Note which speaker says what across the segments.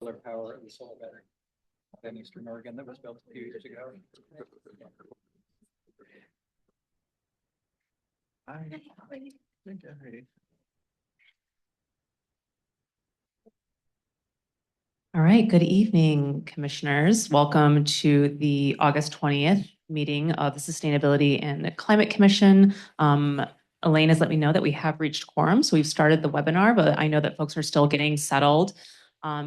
Speaker 1: solar power of the solar battery in Eastern Oregon that was built a few years ago. I think I'm ready.
Speaker 2: All right, good evening, commissioners. Welcome to the August 20th meeting of the Sustainability and Climate Commission. Elaine has let me know that we have reached quorum, so we've started the webinar, but I know that folks are still getting settled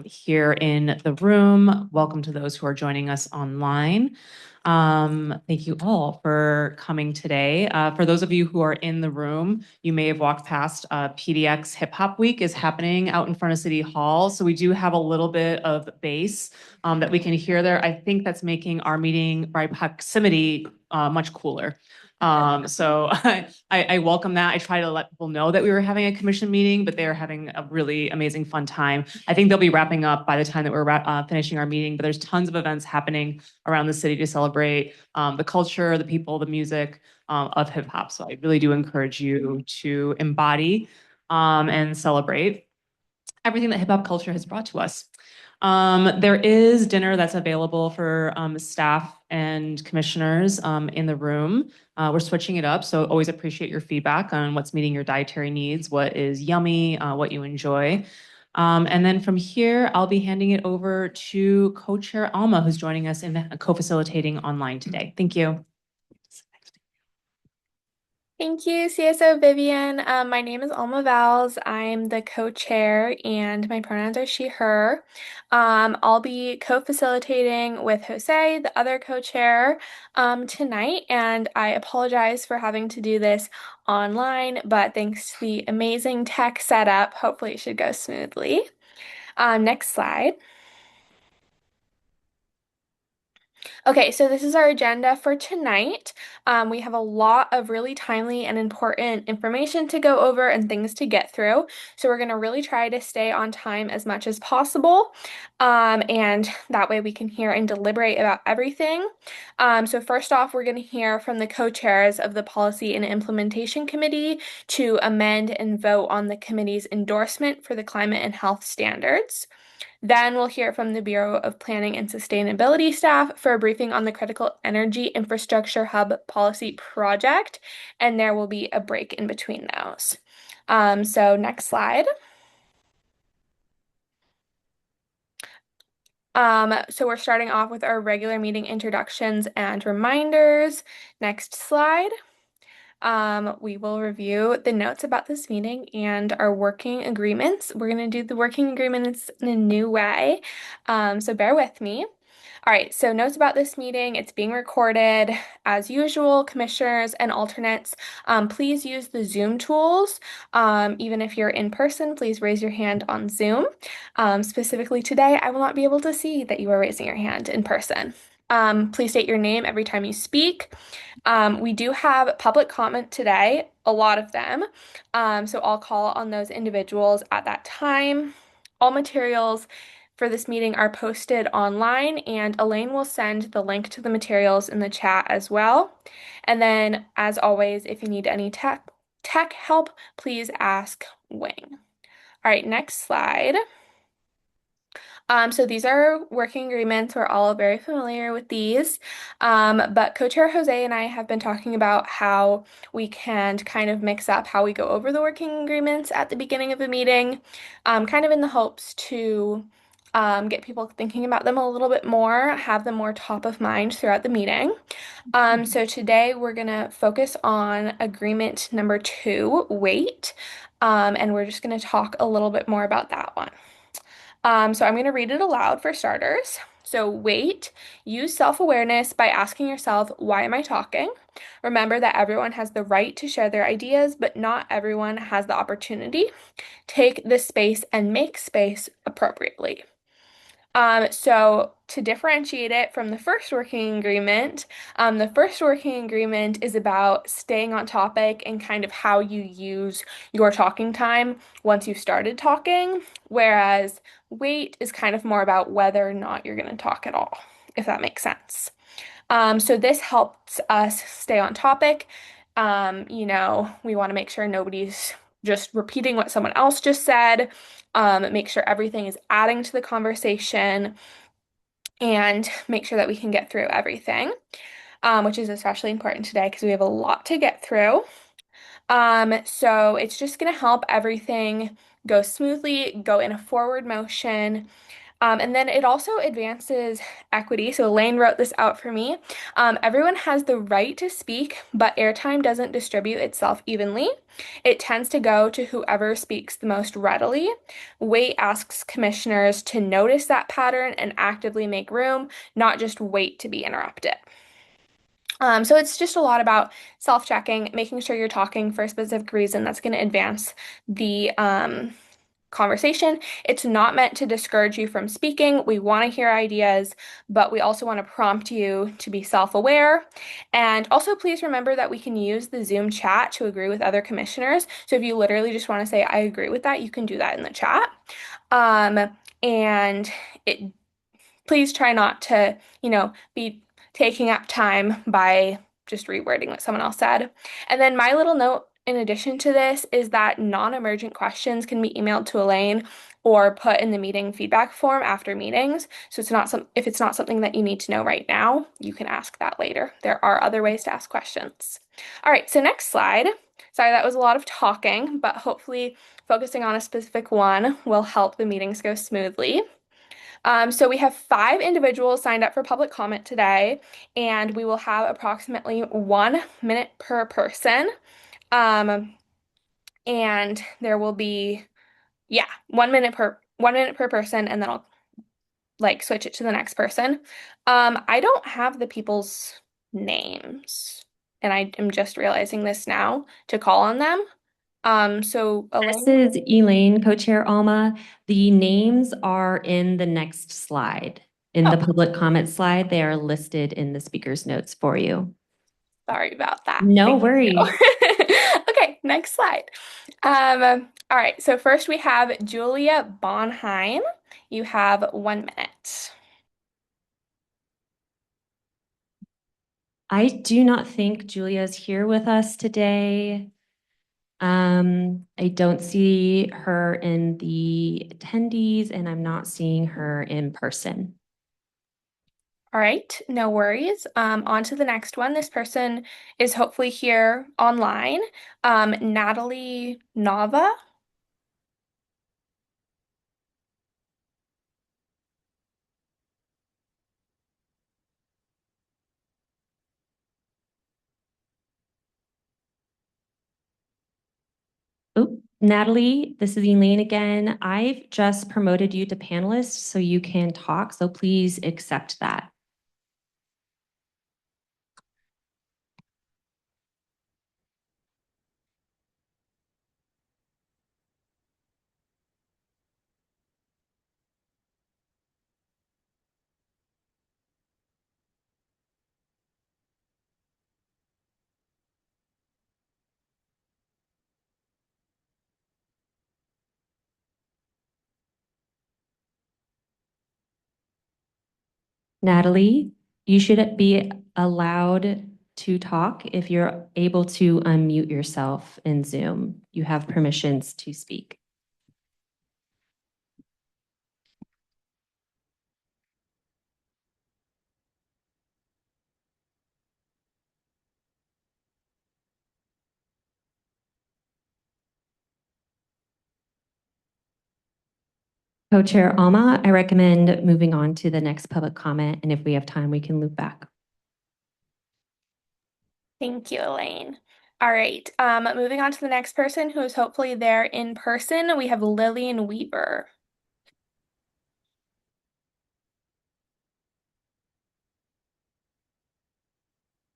Speaker 2: here in the room. Welcome to those who are joining us online. Thank you all for coming today. For those of you who are in the room, you may have walked past PDX Hip Hop Week is happening out in front of City Hall. So we do have a little bit of bass that we can hear there. I think that's making our meeting by proximity much cooler. So I welcome that. I try to let people know that we were having a commission meeting, but they're having a really amazing fun time. I think they'll be wrapping up by the time that we're finishing our meeting, but there's tons of events happening around the city to celebrate the culture, the people, the music of hip hop. So I really do encourage you to embody and celebrate everything that hip hop culture has brought to us. There is dinner that's available for staff and commissioners in the room. We're switching it up, so always appreciate your feedback on what's meeting your dietary needs, what is yummy, what you enjoy. And then from here, I'll be handing it over to co-chair Alma, who's joining us in co-facilitating online today. Thank you.
Speaker 3: Thank you, CSO Vivian. My name is Alma Vals. I'm the co-chair and my pronouns are she, her. I'll be co-facilitating with Jose, the other co-chair, tonight, and I apologize for having to do this online, but thanks to the amazing tech setup, hopefully it should go smoothly. Next slide. Okay, so this is our agenda for tonight. We have a lot of really timely and important information to go over and things to get through. So we're going to really try to stay on time as much as possible. And that way we can hear and deliberate about everything. So first off, we're going to hear from the co-chairs of the Policy and Implementation Committee to amend and vote on the committee's endorsement for the climate and health standards. Then we'll hear from the Bureau of Planning and Sustainability staff for a briefing on the Critical Energy Infrastructure Hub Policy Project, and there will be a break in between those. So next slide. So we're starting off with our regular meeting introductions and reminders. Next slide. We will review the notes about this meeting and our working agreements. We're going to do the working agreements in a new way, so bear with me. All right, so notes about this meeting. It's being recorded. As usual, commissioners and alternates, please use the Zoom tools. Even if you're in person, please raise your hand on Zoom. Specifically today, I will not be able to see that you are raising your hand in person. Please state your name every time you speak. We do have public comment today, a lot of them. So I'll call on those individuals at that time. All materials for this meeting are posted online, and Elaine will send the link to the materials in the chat as well. And then, as always, if you need any tech help, please ask Wing. All right, next slide. So these are working agreements. We're all very familiar with these. But Co-Chair Jose and I have been talking about how we can kind of mix up how we go over the working agreements at the beginning of a meeting, kind of in the hopes to get people thinking about them a little bit more, have them more top of mind throughout the meeting. So today we're going to focus on agreement number 2, weight, and we're just going to talk a little bit more about that one. So I'm going to read it aloud for starters. So wait, use self-awareness by asking yourself, why am I talking? Remember that everyone has the right to share their ideas, but not everyone has the opportunity. Take the space and make space appropriately. So to differentiate it from the first working agreement is about staying on topic and kind of how you use your talking time once you've started talking, whereas wait is kind of more about whether or not you're going to talk at all, if that makes sense. So this helps us stay on topic. We want to make sure nobody's just repeating what someone else just said. Make sure everything is adding to the conversation and make sure that we can get through everything, which is especially important today because we have a lot to get through. So it's just going to help everything go smoothly, go in a forward motion. And then it also advances equity. So Elaine wrote this out for me. Everyone has the right to speak, but airtime doesn't distribute itself evenly. It tends to go to whoever speaks the most readily. Wait asks commissioners to notice that pattern and actively make room, not just wait to be interrupted. So it's just a lot about self-checking, making sure you're talking for a specific reason that's going to advance the conversation. It's not meant to discourage you from speaking. We want to hear ideas, but we also want to prompt you to be self-aware. And also, please remember that we can use the Zoom chat to agree with other commissioners. So if you literally just want to say, I agree with that, you can do that in the chat. And please try not to, be taking up time by just rewording what someone else said. And then my little note in addition to this is that non-emergent questions can be emailed to Elaine or put in the meeting feedback form after meetings. So if it's not something that you need to know right now, you can ask that later. There are other ways to ask questions. All right, so next slide. Sorry, that was a lot of talking, but hopefully focusing on a specific one will help the meetings go smoothly. So we have 5 individuals signed up for public comment today, and we will have approximately 1 minute per person. And there will be, 1 minute per person, and then I'll switch it to the next person. I don't have the people's names, and I am just realizing this now to call on them. So
Speaker 4: This
Speaker 3: Elaine.
Speaker 4: is Elaine, Co-Chair Alma. The names are in the next slide. In the public comment slide, they are listed in the speaker's notes for you.
Speaker 3: Sorry about that.
Speaker 4: No worries.
Speaker 3: Okay, next slide. All right, so first we have Julia Bonheim. You have 1 minute.
Speaker 4: I do not think Julia's here with us today. I don't see her in the attendees, and I'm not seeing her in person.
Speaker 3: All right, no worries. On to the next one. This person is hopefully here online. Natalie Nava.
Speaker 4: Oh, Natalie, this is Elaine again. I've just promoted you to panelist so you can talk, so please accept that. Natalie, you should be allowed to talk if you're able to unmute yourself in Zoom. You have permissions to speak. Co-Chair Alma, I recommend moving on to the next public comment, and if we have time, we can loop back.
Speaker 3: Thank you, Elaine. All right, moving on to the next person who is hopefully there in person. We have Lillian Weaver.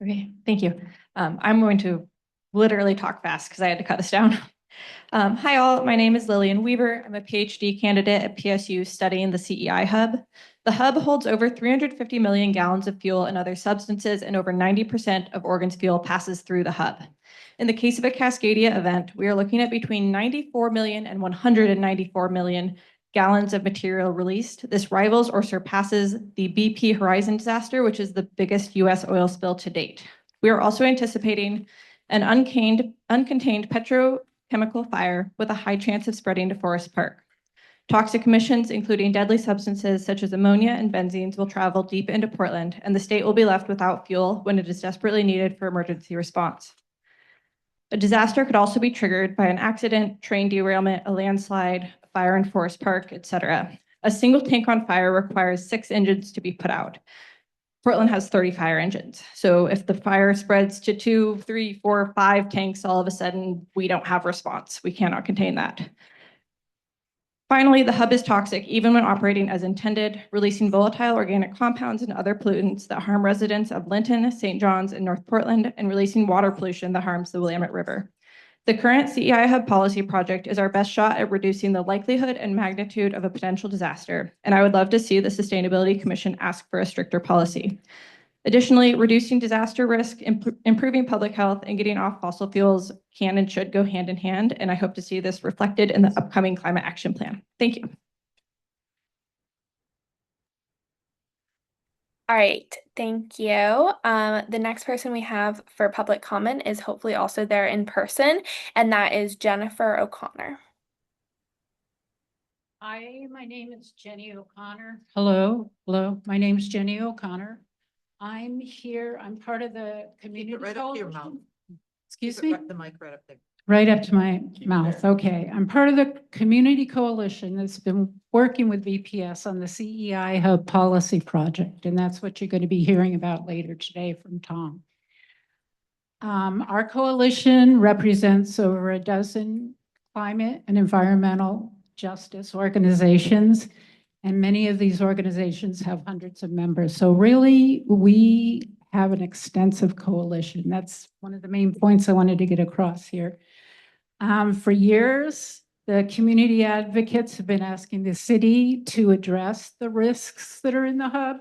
Speaker 5: Okay, thank you. I'm going to literally talk fast because I had to cut this down. Hi all, my name is Lillian Weaver. I'm a PhD candidate at PSU studying the CEI Hub. The Hub holds over 350 million gallons of fuel and other substances, and over 90% of Oregon's fuel passes through the Hub. In the case of a Cascadia event, we are looking at between 94 million and 194 million gallons of material released. This rivals or surpasses the BP Horizon disaster, which is the biggest US oil spill to date. We are also anticipating an uncontained chemical fire with a high chance of spreading to Forest Park. Toxic emissions, including deadly substances such as ammonia and benzenes, will travel deep into Portland, and the state will be left without fuel when it is desperately needed for emergency response. A disaster could also be triggered by an accident, train derailment, a landslide, a fire in Forest Park, etc. A single tank on fire requires 6 engines to be put out. Portland has 30 fire engines. So if the fire spreads to 2, 3, 4, 5 tanks, all of a sudden, we don't have response. We cannot contain that. Finally, the hub is toxic even when operating as intended, releasing volatile organic compounds and other pollutants that harm residents of Linton, St. John's, and North Portland, and releasing water pollution that harms the Willamette River. The current CEI Hub policy project is our best shot at reducing the likelihood and magnitude of a potential disaster, and I would love to see the Sustainability Commission ask for a stricter policy. Additionally, reducing disaster risk, improving public health, and getting off fossil fuels can and should go hand in hand, and I hope to see this reflected in the upcoming climate action plan. Thank you.
Speaker 3: All right, thank you. The next person we have for public comment is hopefully also there in person, and that is Jennifer O'Connor.
Speaker 6: Hi, my name is Jenny O'Connor. Hello, my name is Jenny O'Connor. I'm here, I'm part of the community.
Speaker 7: Right up to your mouth.
Speaker 6: coalition. Excuse
Speaker 7: Keep it
Speaker 6: me?
Speaker 7: right- The mic right up there.
Speaker 6: Right up to my
Speaker 7: Keep it
Speaker 6: mouth.
Speaker 7: there.
Speaker 6: Okay, I'm part of the community coalition that's been working with VPS on the CEI Hub Policy Project, and that's what you're going to be hearing about later today from Tom. Our coalition represents over a dozen climate and environmental justice organizations, and many of these organizations have hundreds of members. So really, we have an extensive coalition. That's one of the main points I wanted to get across here. For years, the community advocates have been asking the city to address the risks that are in the hub,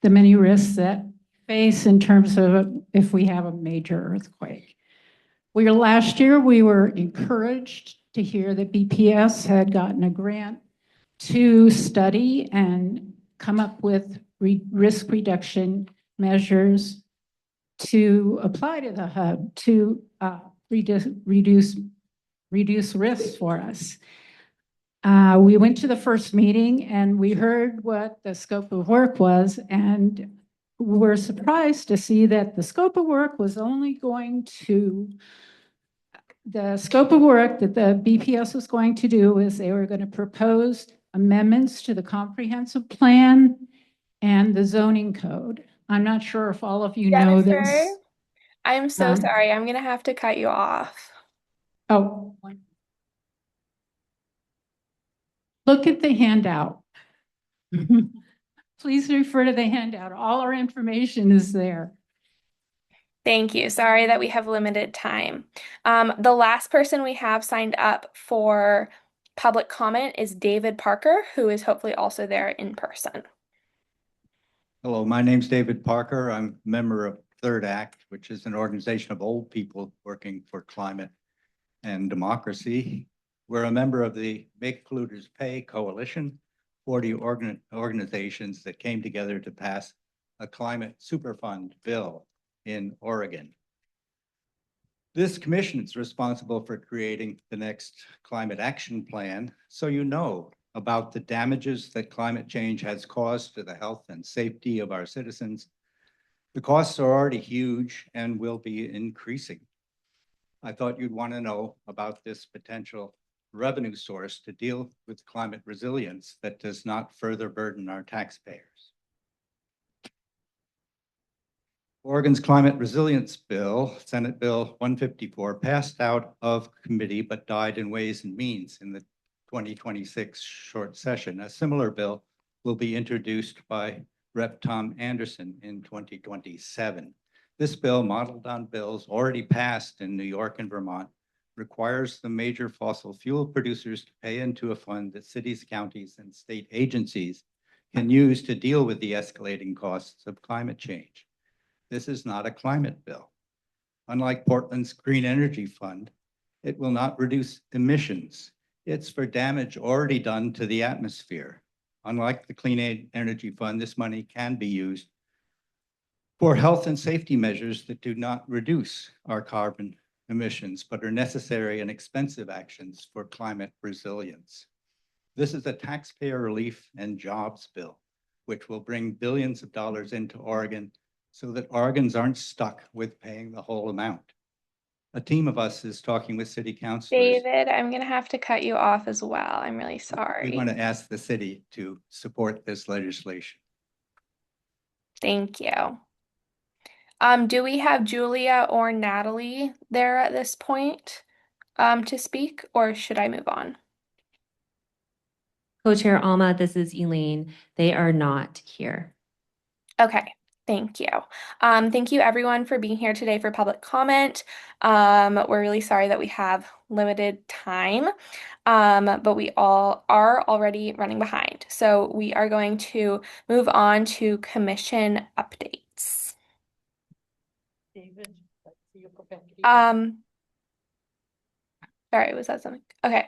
Speaker 6: the many risks that face in terms of if we have a major earthquake. Last year, we were encouraged to hear that BPS had gotten a grant to study and come up with risk reduction measures to apply to the hub to reduce risks for us. We went to the first meeting and we heard what the scope of work was, and we're surprised to see that the scope of work was only going to the scope of work that the BPS was going to do is they were going to propose amendments to the comprehensive plan and the zoning code. I'm not sure if all of you know
Speaker 3: Jennifer,
Speaker 6: this.
Speaker 3: I'm so
Speaker 6: Um,
Speaker 3: sorry. I'm gonna have to cut you off.
Speaker 6: Oh. Look at the handout. Please refer to the handout. All our information is there.
Speaker 3: Thank you. Sorry that we have limited time. The last person we have signed up for public comment is David Parker, who is hopefully also there in person.
Speaker 1: Hello, my name's David Parker. I'm a member of Third Act, which is an organization of old people working for climate and democracy. We're a member of the Make Polluters Pay Coalition, 40 organizations that came together to pass a climate superfund bill in Oregon. This commission is responsible for creating the next climate action plan, so you know about the damages that climate change has caused to the health and safety of our citizens. The costs are already huge and will be increasing. I thought you'd want to know about this potential revenue source to deal with climate resilience that does not further burden our taxpayers. Oregon's Climate Resilience Bill, Senate Bill 154, passed out of committee but died in Ways and Means in the 2026 short session. A similar bill will be introduced by Rep. Tom Anderson in 2027. This bill, modeled on bills already passed in New York and Vermont, requires the major fossil fuel producers to pay into a fund that cities, counties, and state agencies can use to deal with the escalating costs of climate change. This is not a climate bill. Unlike Portland's Green Energy Fund, it will not reduce emissions. It's for damage already done to the atmosphere. Unlike the Clean Energy Fund, this money can be used for health and safety measures that do not reduce our carbon emissions, but are necessary and expensive actions for climate resilience. This is a taxpayer relief and jobs bill, which will bring billions of dollars into Oregon so that Oregons aren't stuck with paying the whole amount. A team of us is talking with city councilors.
Speaker 3: David, I'm gonna have to cut you off as well. I'm really
Speaker 1: We
Speaker 3: sorry.
Speaker 1: want to ask the city to support this legislation.
Speaker 3: Thank you. Do we have Julia or Natalie there at this point, to speak, or should I move on?
Speaker 4: Co-Chair Alma, this is Elaine. They are not here.
Speaker 3: Okay, thank you. Thank you everyone for being here today for public comment. We're really sorry that we have limited time, but we all are already running behind. So we are going to move on to commission updates.
Speaker 6: David, you're perfect.
Speaker 3: Sorry, was that something? Okay.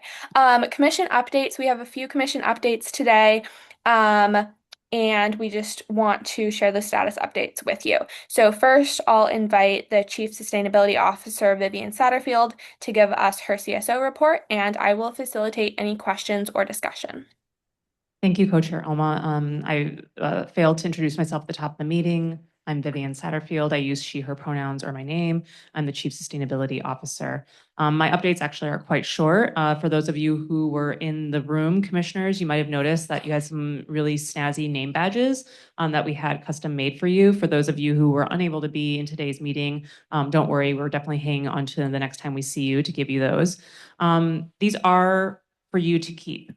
Speaker 3: Commission updates. We have a few commission updates today. And we just want to share the status updates with you. So first, I'll invite the Chief Sustainability Officer, Vivian Satterfield, to give us her CSO report, and I will facilitate any questions or discussion.
Speaker 2: Thank you, Co-Chair Alma. I failed to introduce myself at the top of the meeting. I'm Vivian Satterfield. I use she, her pronouns or my name. I'm the Chief Sustainability Officer. My updates actually are quite short. For those of you who were in the room, commissioners, you might have noticed that you had some really snazzy name badges that we had custom made for you. For those of you who were unable to be in today's meeting, don't worry, we're definitely hanging on to the next time we see you to give you those. These are for you to keep.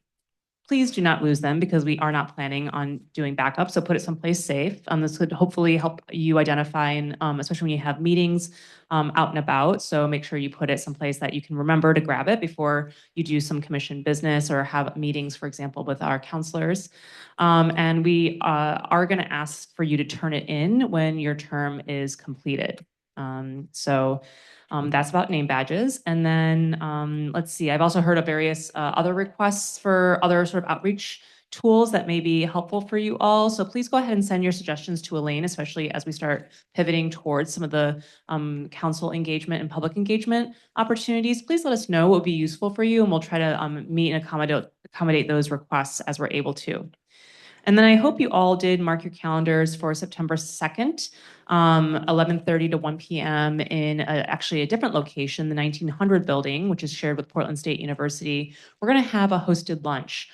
Speaker 2: Please do not lose them because we are not planning on doing backup. So put it someplace safe. This could hopefully help you identify, and especially when you have meetings out and about. So make sure you put it someplace that you can remember to grab it before you do some commission business or have meetings, for example, with our counselors. And we are going to ask for you to turn it in when your term is completed. That's about name badges. And then let's see, I've also heard of various other requests for other sort of outreach tools that may be helpful for you all. So please go ahead and send your suggestions to Elaine, especially as we start pivoting towards some of the council engagement and public engagement opportunities. Please let us know what would be useful for you, and we'll try to meet and accommodate those requests as we're able to. And then I hope you all did mark your calendars for September 2nd, 11:30 to 1 p.m. in actually a different location, the 1900 building, which is shared with Portland State University. We're going to have a hosted lunch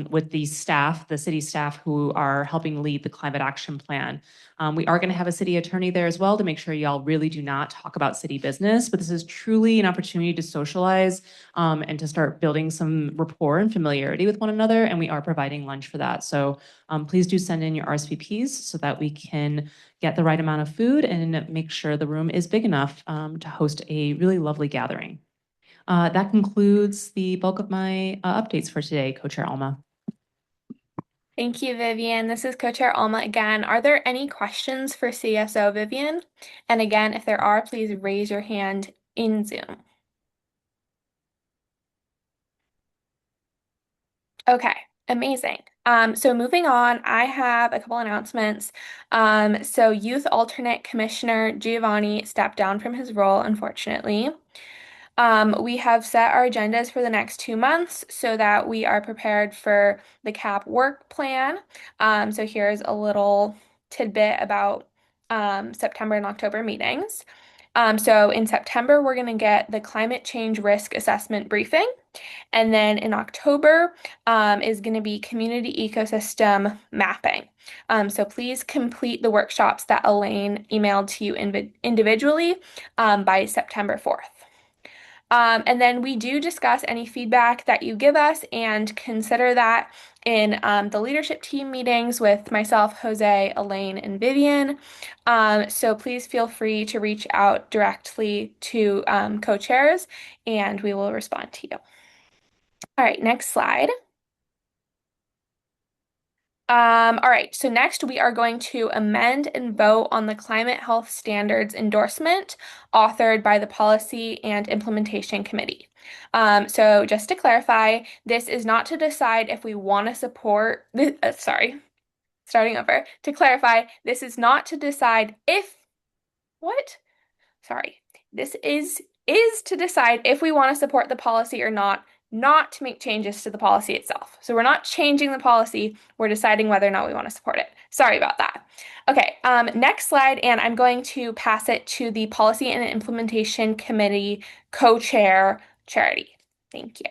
Speaker 2: with the staff, the city staff who are helping lead the climate action plan. We are going to have a city attorney there as well to make sure y'all really do not talk about city business, but this is truly an opportunity to socialize and to start building some rapport and familiarity with one another. And we are providing lunch for that. So please do send in your RSVPs so that we can get the right amount of food and make sure the room is big enough to host a really lovely gathering. That concludes the bulk of my updates for today, Co-Chair Alma.
Speaker 3: Thank you, Vivian. This is Co-Chair Alma again. Are there any questions for CSO Vivian? And again, if there are, please raise your hand in Zoom. Okay, amazing. So moving on, I have a couple announcements. So Youth Alternate Commissioner Giovanni stepped down from his role, unfortunately. We have set our agendas for the next 2 months so that we are prepared for the CAP work plan. So here's a little tidbit about September and October meetings. So in September, we're going to get the climate change risk assessment briefing. And then in October is going to be community ecosystem mapping. So please complete the workshops that Elaine emailed to you individually by September 4th. And then we do discuss any feedback that you give us and consider that in the leadership team meetings with myself, Jose, Elaine, and Vivian. So please feel free to reach out directly to co-chairs and we will respond to you. All right, next slide. All right, so next we are going to amend and vote on the Climate Health Standards endorsement authored by the Policy and Implementation Committee. So just to clarify, this is not to decide if we want to support, starting over. To clarify, this is not to decide if, this is is to decide if we want to support the policy or not to make changes to the policy itself. So we're not changing the policy, we're deciding whether or not we want to support it. Sorry about that. Okay, next slide, and I'm going to pass it to the Policy and Implementation Committee co-chair, Charity. Thank you.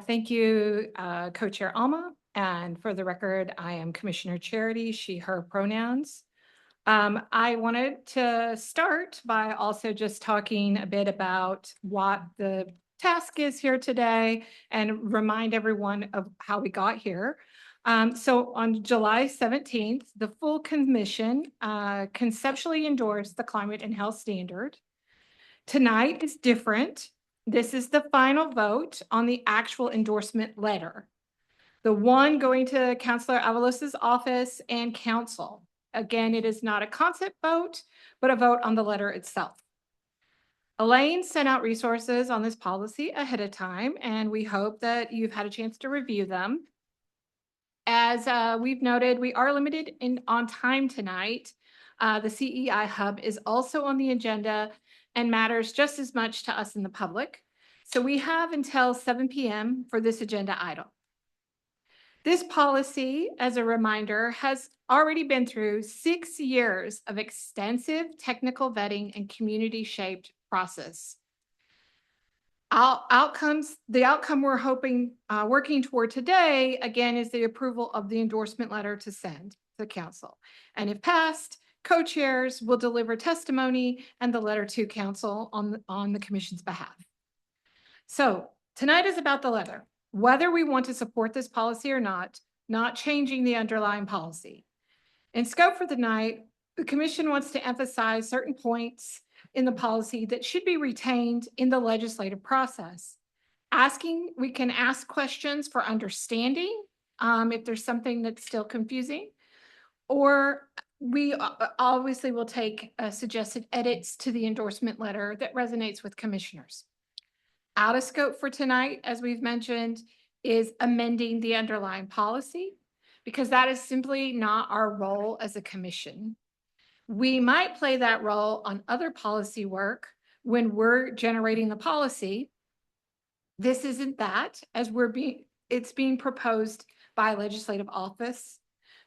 Speaker 7: Thank you, Co-Chair Alma. And for the record, I am Commissioner Charity, she, her pronouns. I wanted to start by also just talking a bit about what the task is here today and remind everyone of how we got here. So on July 17th, the full commission conceptually endorsed the Climate and Health Standard. Tonight is different. This is the final vote on the actual endorsement letter. The one going to Councilor Avalos's office and council. Again, it is not a concept vote, but a vote on the letter itself. Elaine sent out resources on this policy ahead of time, and we hope that you've had a chance to review them. As we've noted, we are limited on time tonight. The CEI Hub is also on the agenda and matters just as much to us in the public. So we have until 7 p.m. for this agenda item. This policy, as a reminder, has already been through 6 years of extensive technical vetting and community-shaped process. The outcome we're hoping, working toward today, again, is the approval of the endorsement letter to send to the council. And if passed, co-chairs will deliver testimony and the letter to council on the commission's behalf. So tonight is about the letter. Whether we want to support this policy or not changing the underlying policy. In scope for the night, the commission wants to emphasize certain points in the policy that should be retained in the legislative process. We can ask questions for understanding if there's something that's still confusing, or we obviously will take suggested edits to the endorsement letter that resonates with commissioners. Out of scope for tonight, as we've mentioned, is amending the underlying policy, because that is simply not our role as a commission. We might play that role on other policy work when we're generating the policy. This isn't that, as it's being proposed by a legislative office,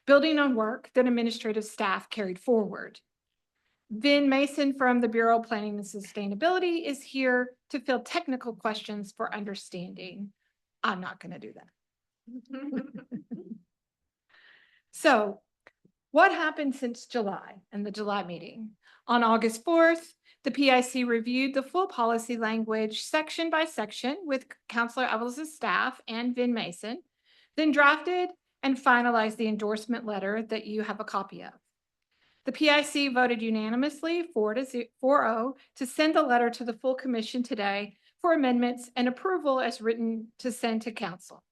Speaker 7: building on work that administrative staff carried forward. Vin Mason from the Bureau of Planning and Sustainability is here to field technical questions for understanding. I'm not going to do that. So what happened since July and the July meeting? On August 4th, the PIC reviewed the full policy language section by section with Councilor Avalos' staff and Vin Mason, then drafted and finalized the endorsement letter that you have a copy of. The PIC voted unanimously 4-0 to send the letter to the full commission today for amendments and approval as written to send to council.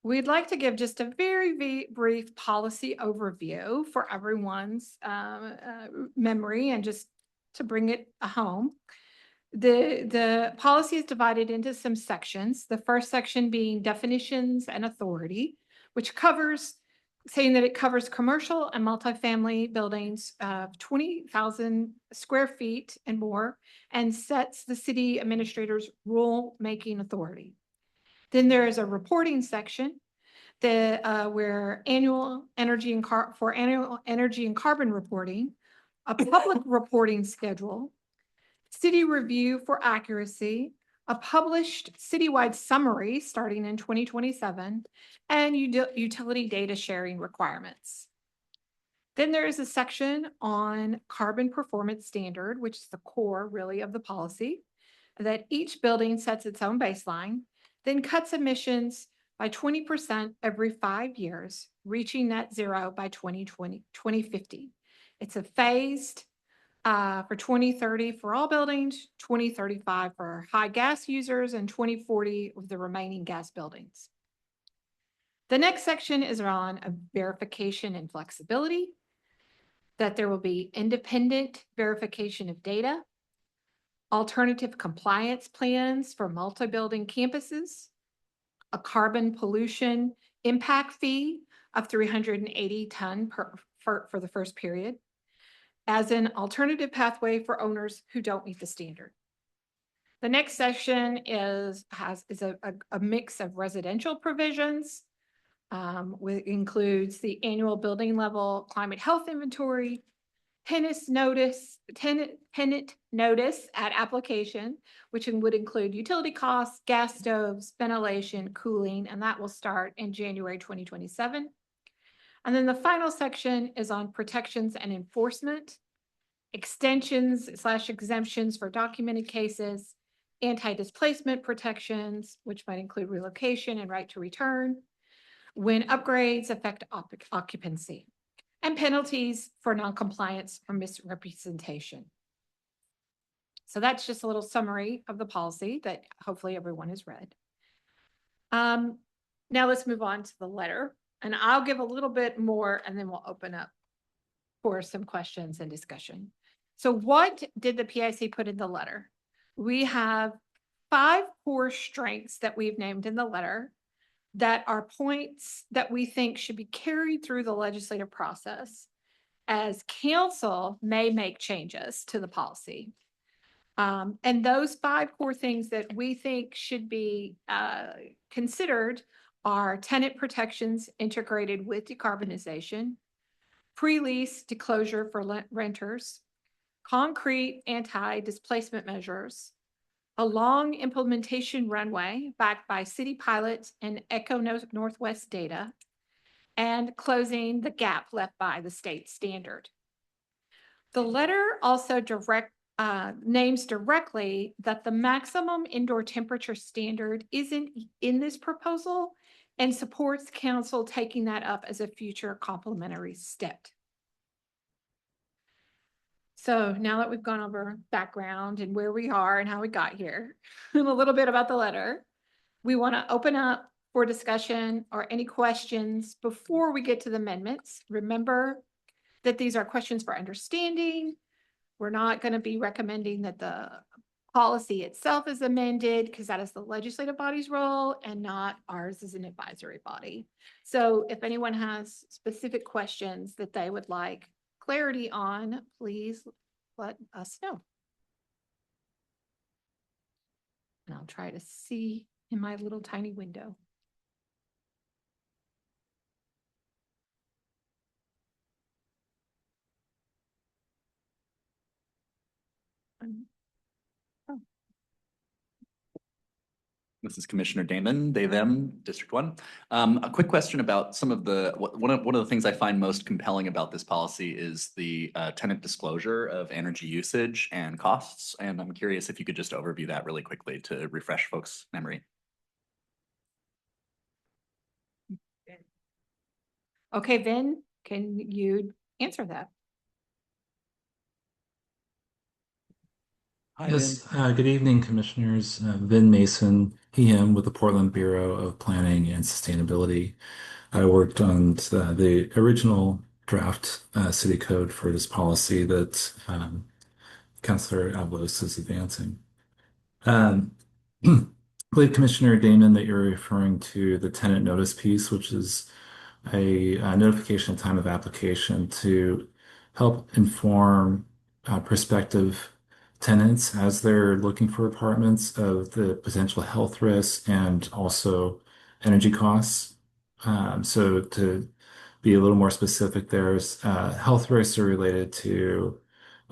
Speaker 7: We'd like to give just a very brief policy overview for everyone's memory and just to bring it home. The policy is divided into some sections. The first section being definitions and authority, which covers saying that it covers commercial and multifamily buildings of 20,000 square feet and more, and sets the city administrator's rule-making authority. Then there is a reporting section that where annual energy and carbon reporting, a public reporting schedule, city review for accuracy, a published citywide summary starting in 2027, and utility data sharing requirements. Then there is a section on carbon performance standard, which is the core really of the policy, that each building sets its own baseline, then cuts emissions by 20% every 5 years, reaching net zero by 2050. It's a phased for 2030 for all buildings, 2035 for high gas users, and 2040 with the remaining gas buildings. The next section is on verification and flexibility, that there will be independent verification of data, alternative compliance plans for multi-building campuses, a carbon pollution impact fee of 380 ton for the first period, as an alternative pathway for owners who don't meet the standard. The next section is a mix of residential provisions, which includes the annual building level climate health inventory, tenant notice at application, which would include utility costs, gas stoves, ventilation, cooling, and that will start in January 2027. And then the final section is on protections and enforcement, extensions / exemptions for documented cases, anti-displacement protections, which might include relocation and right to return, when upgrades affect occupancy, and penalties for noncompliance or misrepresentation. So that's just a little summary of the policy that hopefully everyone has read. Now let's move on to the letter, and I'll give a little bit more and then we'll open up for some questions and discussion. So what did the PIC put in the letter? We have 5 core strengths that we've named in the letter that are points that we think should be carried through the legislative process as council may make changes to the policy. And those 5 core things that we think should be considered are tenant protections integrated with decarbonization, pre-lease disclosure for renters, concrete anti-displacement measures, a long implementation runway backed by city pilots and Echo Northwest data, and closing the gap left by the state standard. The letter also names directly that the maximum indoor temperature standard isn't in this proposal and supports council taking that up as a future complementary step. So now that we've gone over background and where we are and how we got here, and a little bit about the letter, we want to open up for discussion or any questions before we get to the amendments. Remember that these are questions for understanding. We're not going to be recommending that the policy itself is amended because that is the legislative body's role and not ours as an advisory body. So if anyone has specific questions that they would like clarity on, please let us know. And I'll try to see in my little tiny window.
Speaker 8: This is Commissioner Damon, they, them, District 1. A quick question about some of the, one of the things I find most compelling about this policy is the tenant disclosure of energy usage and costs. And I'm curious if you could just overview that really quickly to refresh folks' memory.
Speaker 7: Okay, Vin, can you answer that?
Speaker 8: Hi,
Speaker 9: Yes,
Speaker 8: Vin.
Speaker 9: good evening, Commissioners. Vin Mason, him with the Portland Bureau of Planning and Sustainability. I worked on the original draft city code for this policy that Councilor Avalos is advancing. I believe, Commissioner Damon, that you're referring to the tenant notice piece, which is a notification of time of application to help inform prospective tenants as they're looking for apartments of the potential health risks and also energy costs. So to be a little more specific, there's health risks are related to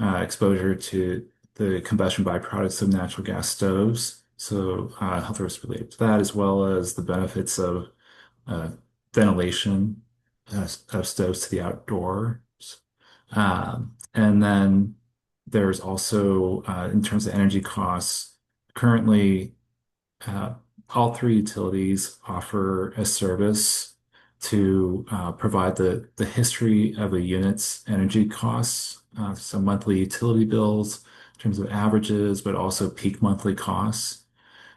Speaker 9: exposure to the combustion byproducts of natural gas stoves. So health risks related to that, as well as the benefits of ventilation of stoves to the outdoors. And then there's also, in terms of energy costs, currently all 3 utilities offer a service to provide the history of a unit's energy costs, so monthly utility bills in terms of averages, but also peak monthly costs.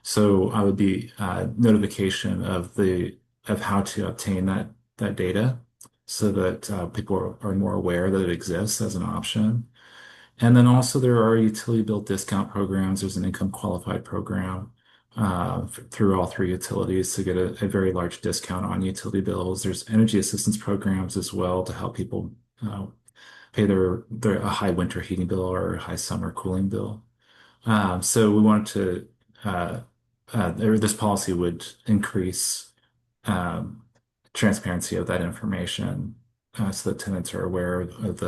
Speaker 9: So I would be notification of how to obtain that data so that people are more aware that it exists as an option. And then also there are utility bill discount programs. There's an income qualified program through all 3 utilities to get a very large discount on utility bills. There's energy assistance programs as well to help people pay their a high winter heating bill or a high summer cooling bill. So we wanted to this policy would increase um, transparency of that information so that tenants are aware of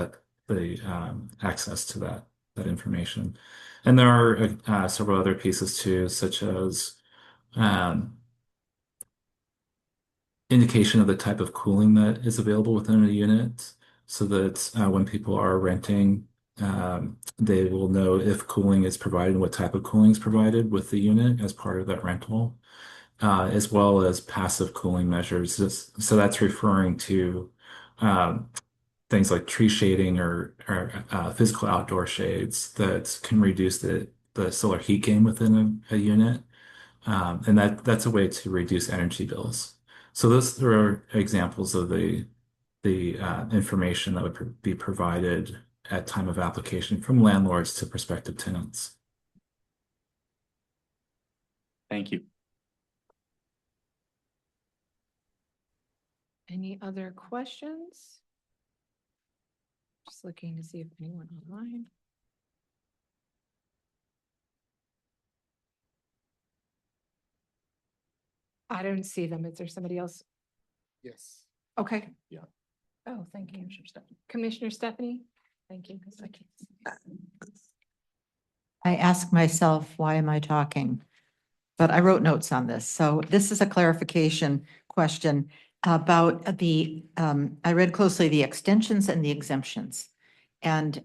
Speaker 9: the access to that information. And there are several other pieces too, such as um, indication of the type of cooling that is available within a unit, so that when people are renting, they will know if cooling is provided and what type of cooling is provided with the unit as part of that rental, as well as passive cooling measures. So that's referring to um, things like tree shading or physical outdoor shades that can reduce the solar heat gain within a unit. And that's a way to reduce energy bills. So those are examples of the information that would be provided at time of application from landlords to prospective tenants.
Speaker 8: Thank you.
Speaker 7: Any other questions? Just looking to see if anyone online. I don't see them. Is there somebody else?
Speaker 10: Yes.
Speaker 7: Okay.
Speaker 10: Yeah.
Speaker 7: Oh, thank you. Commissioner Stephanie? Thank you.
Speaker 11: I ask myself, why am I talking? But I wrote notes on this. So this is a clarification question about I read closely the extensions and the exemptions. And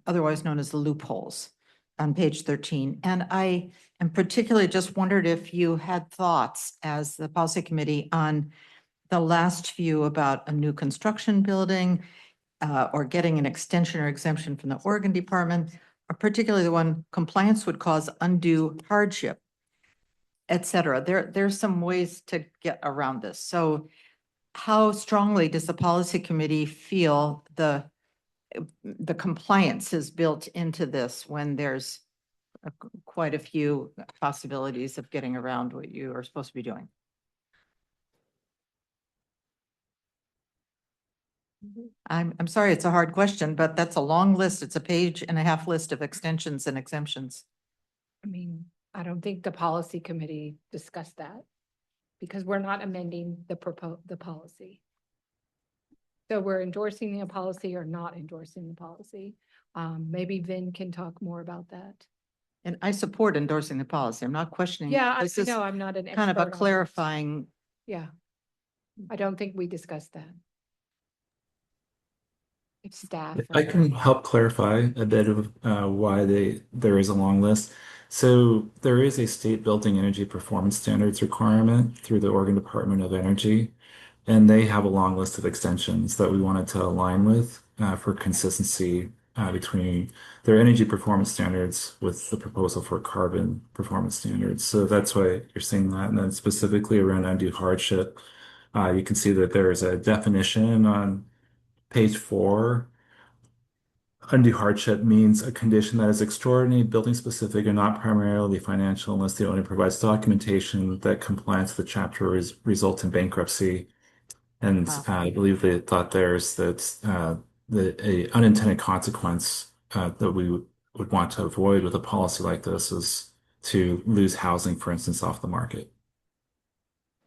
Speaker 11: otherwise known as the loopholes on page 13. And I am particularly just wondered if you had thoughts as the policy committee on the last few about a new construction building or getting an extension or exemption from the Oregon Department, or particularly the one compliance would cause undue hardship, et cetera. There's some ways to get around this. So how strongly does the policy committee feel the compliance is built into this when there's quite a few possibilities of getting around what you are supposed to be doing? I'm sorry, it's a hard question, but that's a long list. It's a page and a half list of extensions and exemptions.
Speaker 7: I mean, I don't think the policy committee discussed that because we're not amending the policy. So we're endorsing the policy or not endorsing the policy. Maybe Vin can talk more about that.
Speaker 11: And I support endorsing the policy. I'm not questioning.
Speaker 7: Yeah,
Speaker 11: This
Speaker 7: I
Speaker 11: is
Speaker 7: know, I'm not an
Speaker 11: kind of
Speaker 7: expert
Speaker 11: a
Speaker 7: on it.
Speaker 11: clarifying.
Speaker 7: Yeah. I don't think we discussed that. If staff.
Speaker 9: I can help clarify a bit of why there is a long list. So there is a state building energy performance standards requirement through the Oregon Department of Energy, and they have a long list of extensions that we wanted to align with for consistency between their energy performance standards with the proposal for carbon performance standards. So that's why you're seeing that. And then specifically around undue hardship, you can see that there is a definition on page 4. Undue hardship means a condition that is extraordinary, building specific, and not primarily financial unless the owner provides documentation that compliance with the chapter result in bankruptcy. And I believe they thought there's that a unintended consequence that we would want to avoid with a policy like this is to lose housing, for instance, off the market.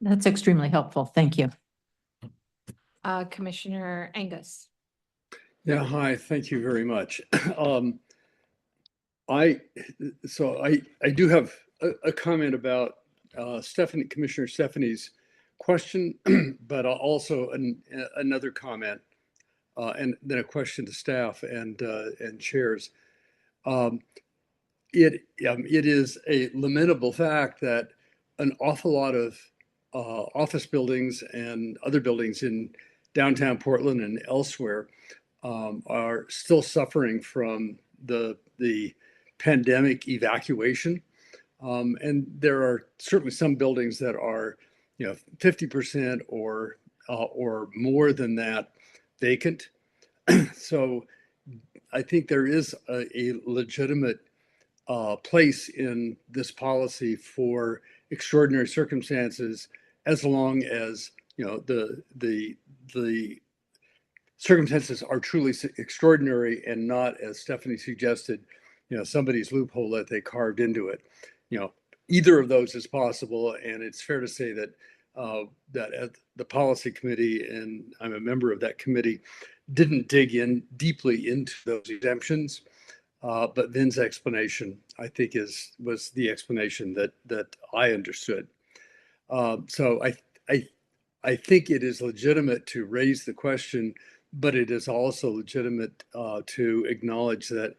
Speaker 11: That's extremely helpful. Thank you.
Speaker 7: Commissioner Angus.
Speaker 10: Yeah, hi, thank you very much. I do have a comment about Commissioner Stephanie's question, but also another comment and then a question to staff and chairs. It is a lamentable fact that an awful lot of office buildings and other buildings in downtown Portland and elsewhere are still suffering from the pandemic evacuation. And there are certainly some buildings that are, 50% or more than that vacant. So I think there is a legitimate place in this policy for extraordinary circumstances, as long as the circumstances are truly extraordinary and not, as Stephanie suggested, somebody's loophole that they carved into it. Either of those is possible, and it's fair to say that that at the policy committee, and I'm a member of that committee, didn't dig in deeply into those exemptions. But Vin's explanation, I think, was the explanation that I understood. So I think it is legitimate to raise the question, but it is also legitimate to acknowledge that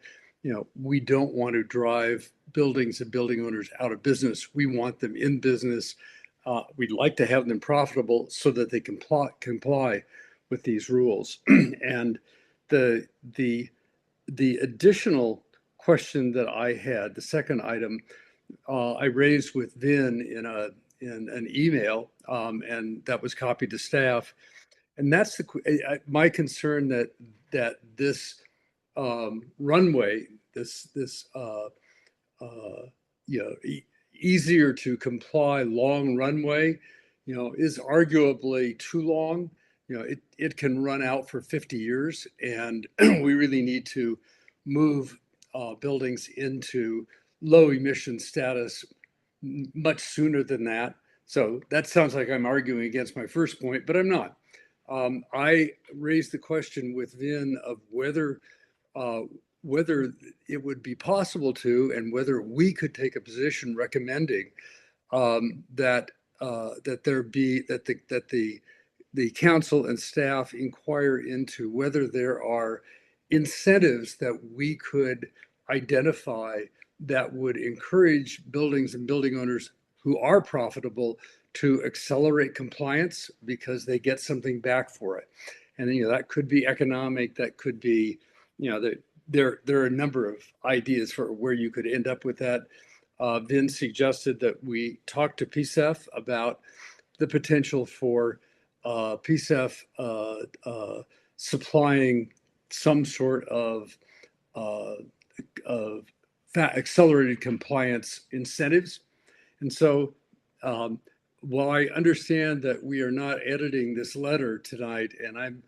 Speaker 10: we don't want to drive buildings and building owners out of business. We want them in business. We'd like to have them profitable so that they can comply with these rules. And the additional question that I had, the second item, I raised with Vin in an email, and that was copied to staff. And that's my concern that this runway, this easier to comply long runway, is arguably too long. It can run out for 50 years, and we really need to move buildings into low emission status much sooner than that. So that sounds like I'm arguing against my first point, but I'm not. I raised the question with Vin of whether it would be possible to, and whether we could take a position recommending that the council and staff inquire into whether there are incentives that we could identify that would encourage buildings and building owners who are profitable to accelerate compliance because they get something back for it. And that could be economic, that could be, there are a number of ideas for where you could end up with that. Vin suggested that we talk to PSEF about the potential for PSEF supplying some sort of accelerated compliance incentives. And so while I understand that we are not editing this letter tonight, and I'm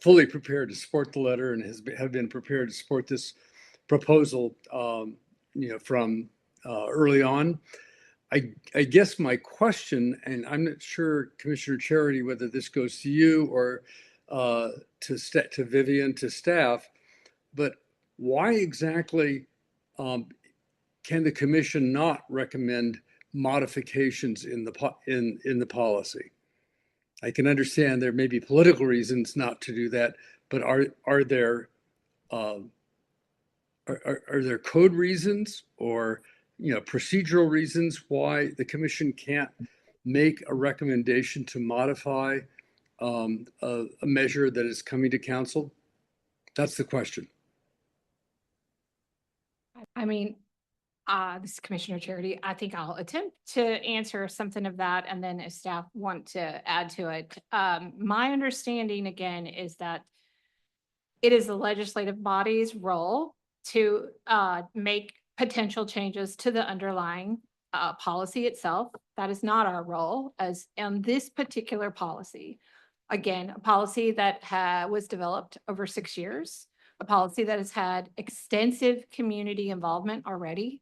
Speaker 10: fully prepared to support the letter and have been prepared to support this proposal from early on, I guess my question, and I'm not sure, Commissioner Charity, whether this goes to you or to Vivian, to staff, but why exactly can the commission not recommend modifications in the policy? I can understand there may be political reasons not to do that, but are there code reasons or procedural reasons why the commission can't make a recommendation to modify a measure that is coming to council? That's the question.
Speaker 7: I mean, this is Commissioner Charity. I think I'll attempt to answer something of that, and then if staff want to add to it. My understanding, again, is that it is the legislative body's role to make potential changes to the underlying policy itself. That is not our role as in this particular policy. Again, a policy that was developed over 6 years, a policy that has had extensive community involvement already.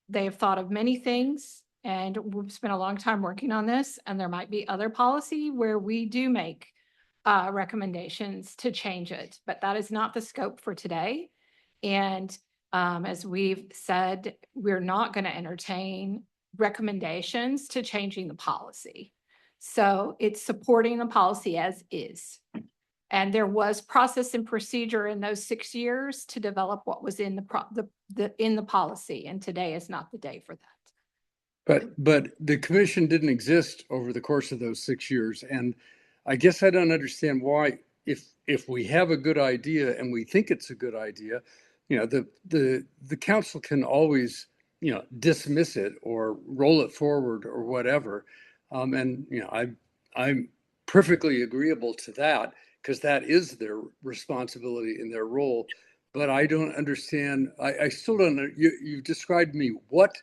Speaker 7: They have thought of many things, and we've spent a long time working on this, and there might be other policy where we do make recommendations to change it, but that is not the scope for today. And as we've said, we're not going to entertain recommendations to changing the policy. So it's supporting the policy as is. And there was process and procedure in those 6 years to develop what was in the policy, and today is not the day for that.
Speaker 10: But the commission didn't exist over the course of those 6 years, and I guess I don't understand why, if we have a good idea and we think it's a good idea, the council can always dismiss it or roll it forward or whatever, and I'm perfectly agreeable to that, because that is their responsibility and their role. But I don't understand. I still don't know. You've described to me what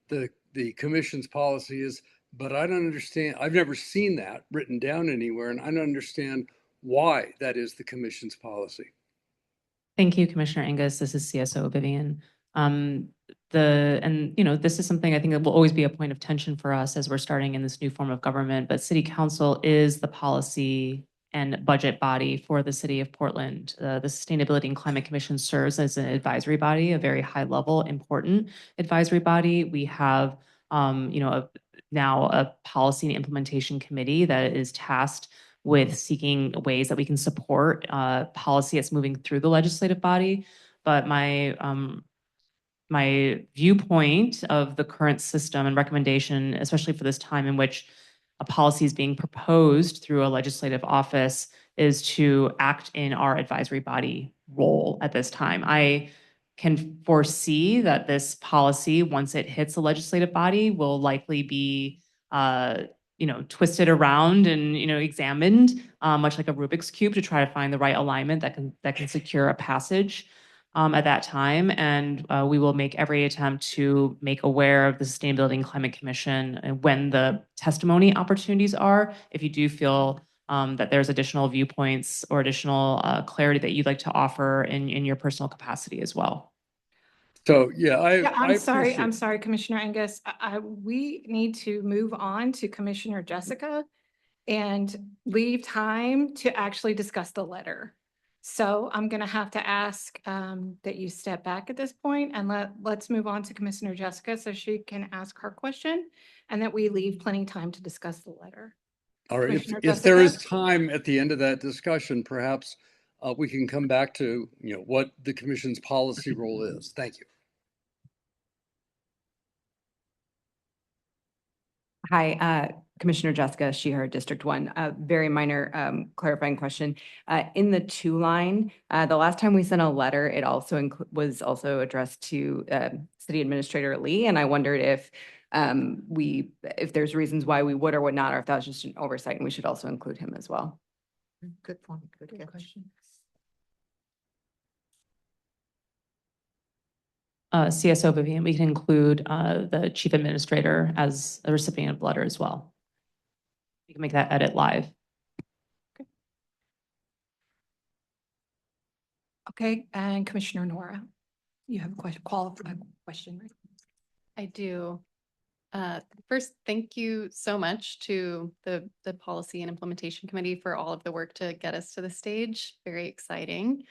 Speaker 10: the commission's policy is, but I don't understand. I've never seen that written down anywhere, and I don't understand why that is the commission's policy.
Speaker 2: Thank you, Commissioner Angus. This is CSO Vivian. This is something I think that will always be a point of tension for us as we're starting in this new form of government, but City Council is the policy and budget body for the city of Portland. The Sustainability and Climate Commission serves as an advisory body, a very high level, important advisory body. We have, now a policy and implementation committee that is tasked with seeking ways that we can support policy that's moving through the legislative body. But my viewpoint of the current system and recommendation, especially for this time in which a policy is being proposed through a legislative office, is to act in our advisory body role at this time. I can foresee that this policy, once it hits the legislative body, will likely be twisted around and examined, much like a Rubik's Cube, to try to find the right alignment that can secure a passage at that time. And we will make every attempt to make aware of the Sustainability and Climate Commission and when the testimony opportunities are. If you do feel that there's additional viewpoints or additional clarity that you'd like to offer in your personal capacity as well.
Speaker 10: So, yeah,
Speaker 7: I'm sorry, Commissioner Angus. We need to move on to Commissioner Jessica and leave time to actually discuss the letter. So I'm going to have to ask that you step back at this point and let's move on to Commissioner Jessica so she can ask her question and that we leave plenty of time to discuss the letter.
Speaker 10: All right,
Speaker 7: Commissioner
Speaker 10: if there is
Speaker 7: Jessica?
Speaker 10: time at the end of that discussion, perhaps we can come back to, what the commission's policy role is. Thank you.
Speaker 12: Hi, Commissioner Jessica Sheeher, District 1. A very minor clarifying question. In the 2 line, the last time we sent a letter, it also was also addressed to City Administrator Lee, and I wondered if there's reasons why we would or would not, or if that was just an oversight, and we should also include him as well.
Speaker 11: Good point. Good question.
Speaker 2: CSO Vivian, we can include the chief administrator as a recipient of the letter as well. We can make that edit live.
Speaker 7: Okay, and Commissioner Nora, you have a qualified question, right?
Speaker 13: I do. First, thank you so much to the Policy and Implementation Committee for all of the work to get us to the stage. Very exciting.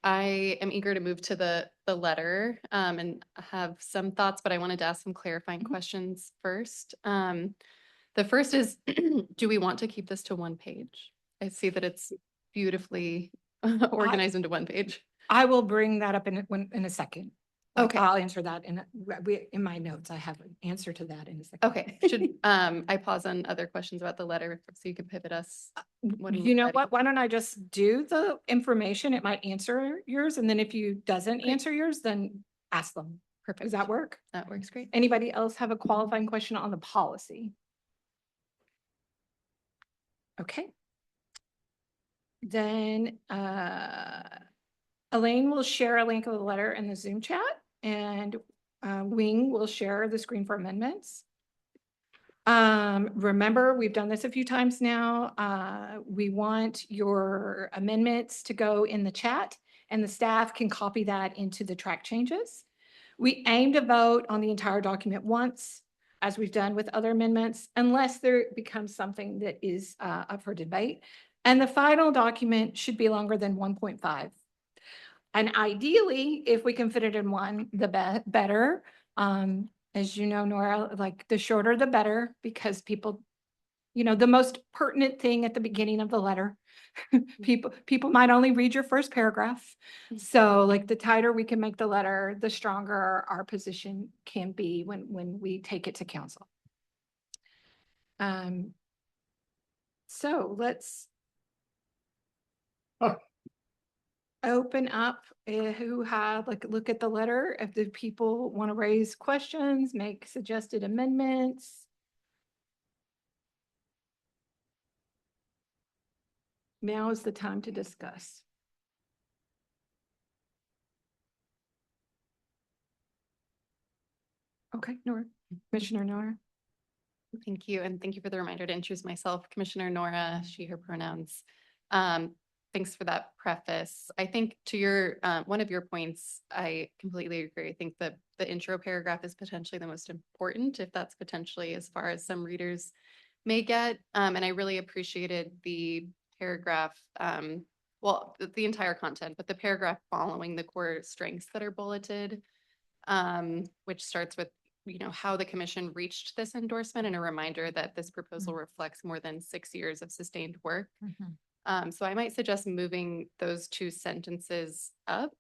Speaker 13: I am eager to move to the letter and have some thoughts, but I wanted to ask some clarifying questions first. The first is, do we want to keep this to 1 page? I see that it's beautifully organized into 1 page.
Speaker 7: I will bring that up in a second.
Speaker 13: Okay.
Speaker 7: I'll answer that in my notes. I have an answer to that in a second.
Speaker 13: Okay. Should I pause on other questions about the letter so you can pivot us?
Speaker 7: You know what? Why don't I just do the information? It might answer yours. And then if you doesn't answer yours, then ask them.
Speaker 13: Perfect.
Speaker 7: Does that work?
Speaker 13: That works great.
Speaker 7: Anybody else have a qualifying question on the policy? Okay. Then Elaine will share a link of the letter in the Zoom chat, and Wing will share the screen for amendments. Remember, we've done this a few times now. We want your amendments to go in the chat, and the staff can copy that into the track changes. We aim to vote on the entire document once, as we've done with other amendments, unless there becomes something that is up for debate. And the final document should be longer than 1.5. And ideally, if we can fit it in one, the better. As you know, Nora, like the shorter, the better, because people, the most pertinent thing at the beginning of the letter, people might only read your first paragraph. So like the tighter we can make the letter, the stronger our position can be when we take it to council. So let's open up who have look at the letter. If the people want to raise questions, make suggested amendments. Now is the time to discuss. Okay, Nora, Commissioner Nora.
Speaker 13: Thank you, and thank you for the reminder to introduce myself, Commissioner Nora, she, her pronouns. Thanks for that preface. I think to your, one of your points, I completely agree. I think that the intro paragraph is potentially the most important, if that's potentially as far as some readers may get. And I really appreciated the paragraph, well, the entire content, but the paragraph following the core strengths that are bulleted, which starts with, you know, how the commission reached this endorsement and a reminder that this proposal reflects more than 6 years of sustained work. So I might suggest moving those 2 sentences up,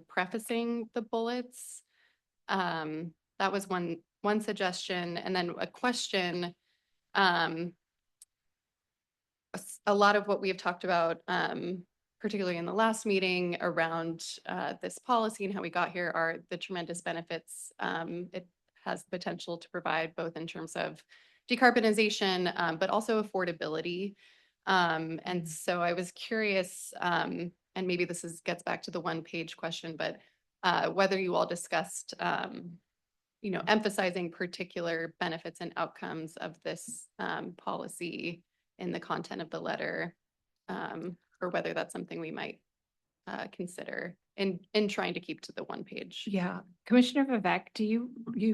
Speaker 13: prefacing the bullets. That was one suggestion, and then a question. A lot of what we have talked about, particularly in the last meeting around this policy and how we got here, are the tremendous benefits it has the potential to provide, both in terms of decarbonization, but also affordability. And so I was curious, and maybe this gets back to the 1-page question, but whether you all discussed, you know, emphasizing particular benefits and outcomes of this policy in the content of the letter, or whether that's something we might consider in trying to keep to the 1-page.
Speaker 7: Yeah, Commissioner Vivek, you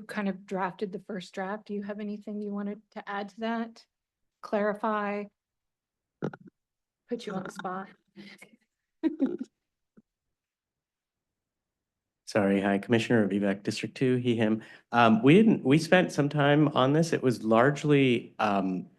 Speaker 7: kind of drafted the first draft. Do you have anything you wanted to add to that? Clarify? Put you on the spot?
Speaker 14: Sorry, hi, Commissioner Vivek, District 2, he, him. We spent some time on this. It was largely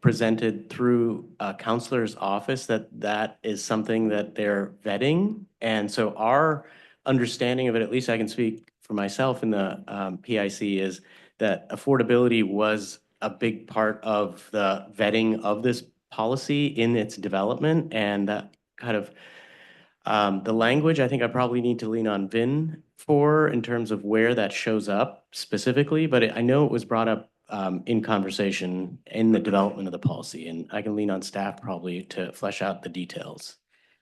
Speaker 14: presented through a counselor's office that is something that they're vetting. And so our understanding of it, at least I can speak for myself in the PIC, is that affordability was a big part of the vetting of this policy in its development. And that kind of the language, I think I probably need to lean on Vin for in terms of where that shows up specifically, but I know it was brought up in conversation in the development of the policy, and I can lean on staff probably to flesh out the details.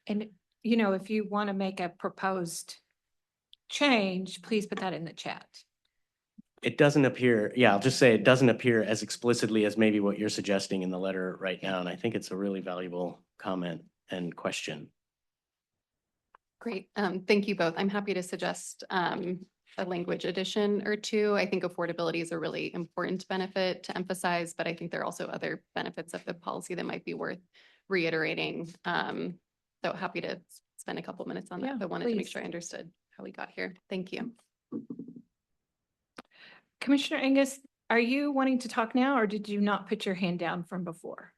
Speaker 7: And, you know, if you want to make a proposed change, please put that in the chat.
Speaker 14: It doesn't appear, yeah, I'll just say it doesn't appear as explicitly as maybe what you're suggesting in the letter right now, and I think it's a really valuable comment and question.
Speaker 13: Great. Thank you both. I'm happy to suggest a language addition or 2. I think affordability is a really important benefit to emphasize, but I think there are also other benefits of the policy that might be worth reiterating. So happy to spend a couple minutes on that,
Speaker 7: Yeah,
Speaker 13: but wanted to make
Speaker 7: please.
Speaker 13: sure I understood how we got here. Thank you.
Speaker 7: Commissioner Angus, are you wanting to talk now, or did you not put your hand down from before?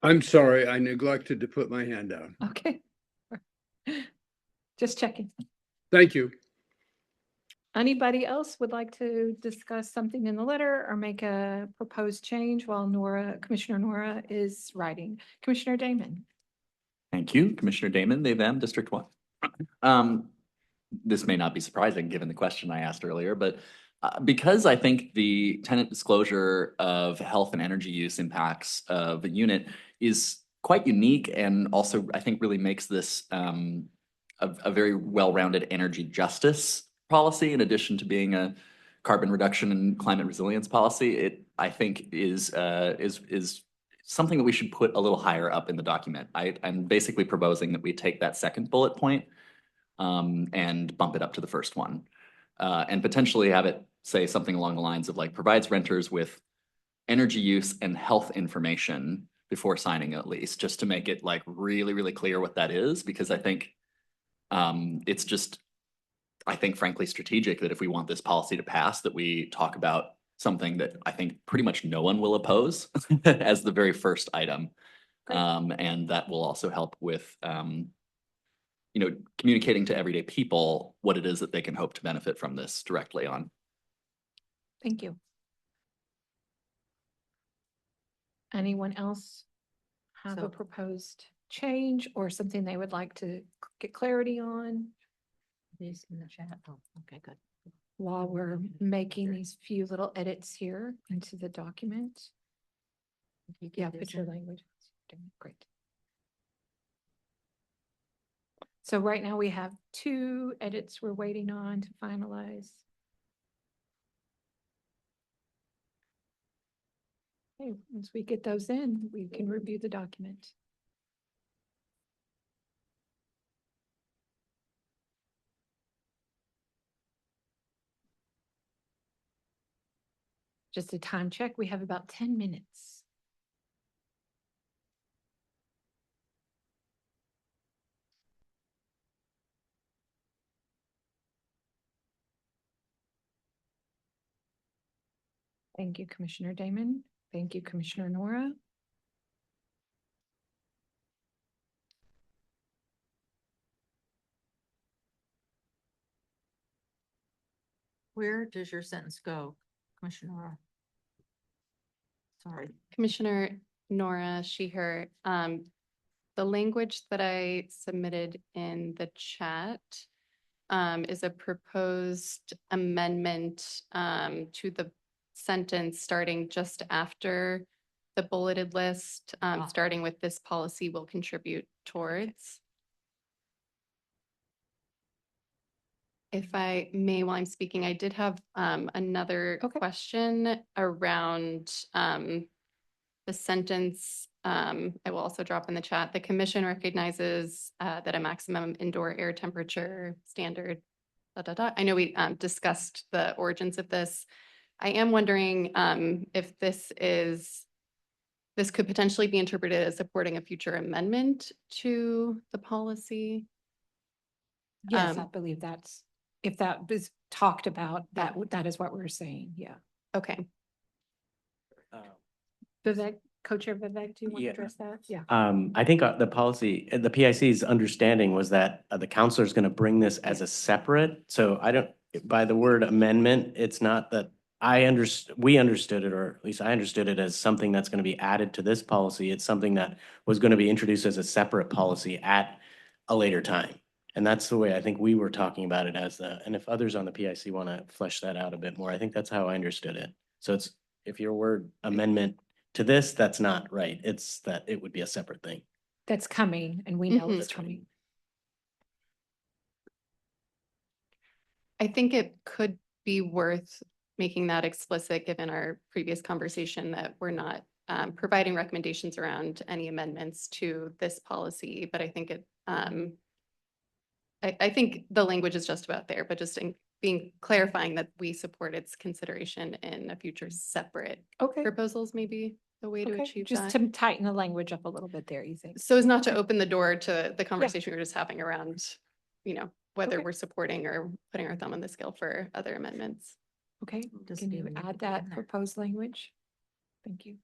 Speaker 10: I'm sorry, I neglected to put my hand down.
Speaker 7: Okay. Just checking.
Speaker 10: Thank you.
Speaker 7: Anybody else would like to discuss something in the letter or make a proposed change while Commissioner Nora is writing? Commissioner Damon.
Speaker 8: Thank you, Commissioner Damon, they, them, District 1. This may not be surprising given the question I asked earlier, but because I think the tenant disclosure of health and energy use impacts of a unit is quite unique, and also I think really makes this a very well-rounded energy justice policy, in addition to being a carbon reduction and climate resilience policy. It, I think, is something that we should put a little higher up in the document. I'm basically proposing that we take that second bullet point and bump it up to the first one, and potentially have it say something along the lines of like provides renters with energy use and health information before signing a lease, just to make it like really, really clear what that is, because I think it's just, I think frankly strategic that if we want this policy to pass, that we talk about something that I think pretty much no one will oppose as the very first item. And that will also help with you know, communicating to everyday people what it is that they can hope to benefit from this directly on.
Speaker 7: Thank you. Anyone else have a
Speaker 11: So-
Speaker 7: proposed change or something they would like to get clarity on
Speaker 11: These in the chat. Oh, okay, good.
Speaker 7: while we're making these few little edits here into the document? Yeah, put your language. Great. So right now we have 2 edits we're waiting on to finalize. Okay, once we get those in, we can review the document. Just a time check, we have about 10 minutes. Thank you, Commissioner Damon. Thank you, Commissioner Nora.
Speaker 11: Where does your sentence go, Commissioner Nora? Sorry.
Speaker 13: Commissioner Nora Sheher, the language that I submitted in the chat is a proposed amendment to the sentence starting just after the bulleted list, starting with this policy will contribute towards. If I may, while I'm speaking, I did have another question around the sentence. I will also drop in the chat. The commission recognizes that a maximum indoor air temperature standard. I know we discussed the origins of this. I am wondering if this could potentially be interpreted as supporting a future amendment to the policy.
Speaker 7: Yes, I believe that's, if that was talked about, that is what we're saying, yeah.
Speaker 13: Okay.
Speaker 7: Vivek, Co-Chair Vivek, do you want to
Speaker 14: Yeah.
Speaker 7: address that? Yeah.
Speaker 14: I think the policy, the PIC's understanding was that the counselor is going to bring this as a separate. So I don't, by the word amendment, it's not that we understood it, or at least I understood it as something that's going to be added to this policy. It's something that was going to be introduced as a separate policy at a later time. And that's the way I think we were talking about it and if others on the PIC want to flesh that out a bit more, I think that's how I understood it. So it's, if your word amendment to this, that's not right. It's that it would be a separate thing.
Speaker 7: That's coming, and we know
Speaker 13: Mhm.
Speaker 7: it's coming.
Speaker 13: I think it could be worth making that explicit, given our previous conversation that we're not providing recommendations around any amendments to this policy, but I think I think the language is just about there, but just clarifying that we support its consideration in a future separate
Speaker 7: Okay.
Speaker 13: proposals, maybe the way to
Speaker 7: Okay,
Speaker 13: achieve
Speaker 7: just
Speaker 13: that.
Speaker 7: to tighten the language up a little bit there, you think?
Speaker 13: So as not to open the door to the conversation we were just having around, whether
Speaker 7: Okay.
Speaker 13: we're supporting or putting our thumb on the scale for other amendments.
Speaker 7: Okay,
Speaker 11: Does
Speaker 7: can
Speaker 11: it
Speaker 7: you
Speaker 11: even need to
Speaker 7: add
Speaker 11: be
Speaker 7: that
Speaker 11: in there?
Speaker 7: proposed language? Thank you.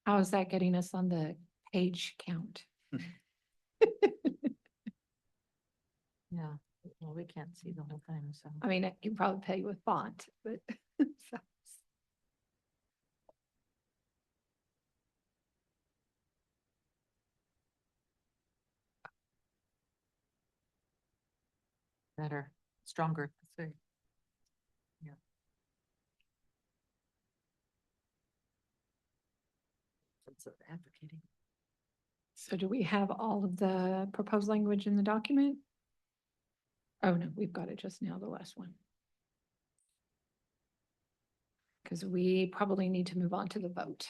Speaker 7: How is that getting us on the page count?
Speaker 11: Yeah, well, we can't see the whole thing, so.
Speaker 7: I mean, I can probably pay with font, but. so.
Speaker 11: Better, stronger. That's right. Yeah. Sense of advocating.
Speaker 7: So do we have all of the proposed language in the document? Oh, no, we've got it just now, the last one. Because we probably need to move on to the vote.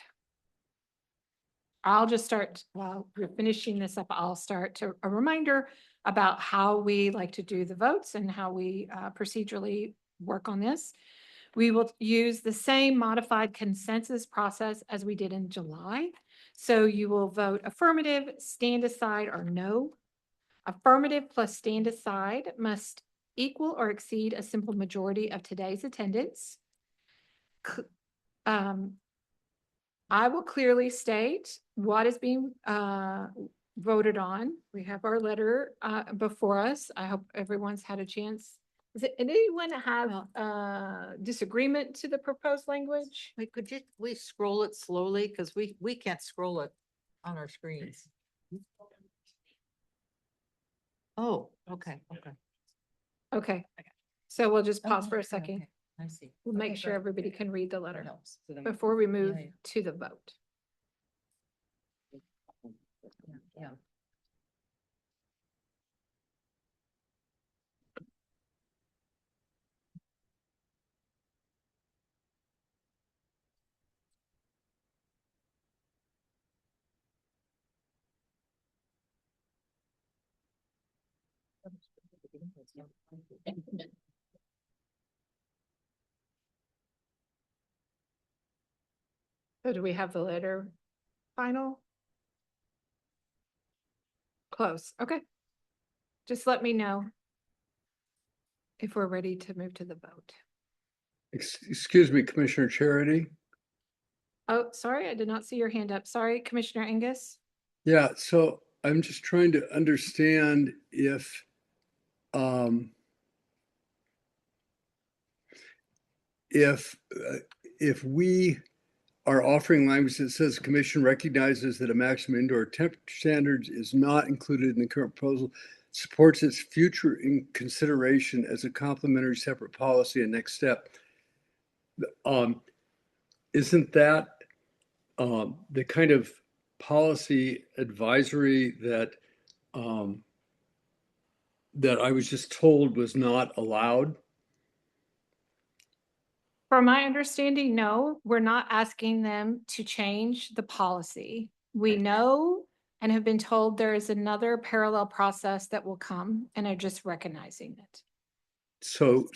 Speaker 7: I'll just start, while we're finishing this up, I'll start to a reminder about how we like to do the votes and how we procedurally work on this. We will use the same modified consensus process as we did in July. So you will vote affirmative, stand aside, or no. Affirmative plus stand aside must equal or exceed a simple majority of today's attendance. I will clearly state what is being voted on. We have our letter before us. I hope everyone's had a chance. Does anyone have disagreement to the proposed language?
Speaker 11: Wait, we scroll it slowly? Because we can't scroll it on our screens. Oh, okay.
Speaker 7: Okay, so we'll just pause for a
Speaker 11: Okay,
Speaker 7: second.
Speaker 11: okay. I see.
Speaker 7: We'll
Speaker 11: Okay,
Speaker 7: make sure
Speaker 11: great.
Speaker 7: everybody can read the letter
Speaker 11: Helps.
Speaker 7: before we move
Speaker 11: yeah.
Speaker 7: to the vote.
Speaker 11: Yeah.
Speaker 7: So do we have the letter final? Close, okay. Just let me know if we're ready to move to the vote.
Speaker 10: Excuse me, Commissioner Charity.
Speaker 7: Oh, sorry, I did not see your hand up. Sorry, Commissioner Angus.
Speaker 10: Yeah, so I'm just trying to understand um, if we are offering language that says commission recognizes that a maximum indoor temperature standard is not included in the current proposal, supports its future in consideration as a complementary separate policy and next step. Isn't that the kind of policy advisory that that I was just told was not allowed?
Speaker 7: From my understanding, no, we're not asking them to change the policy. We know and have been told there is another parallel process that will come and are just recognizing it.
Speaker 10: So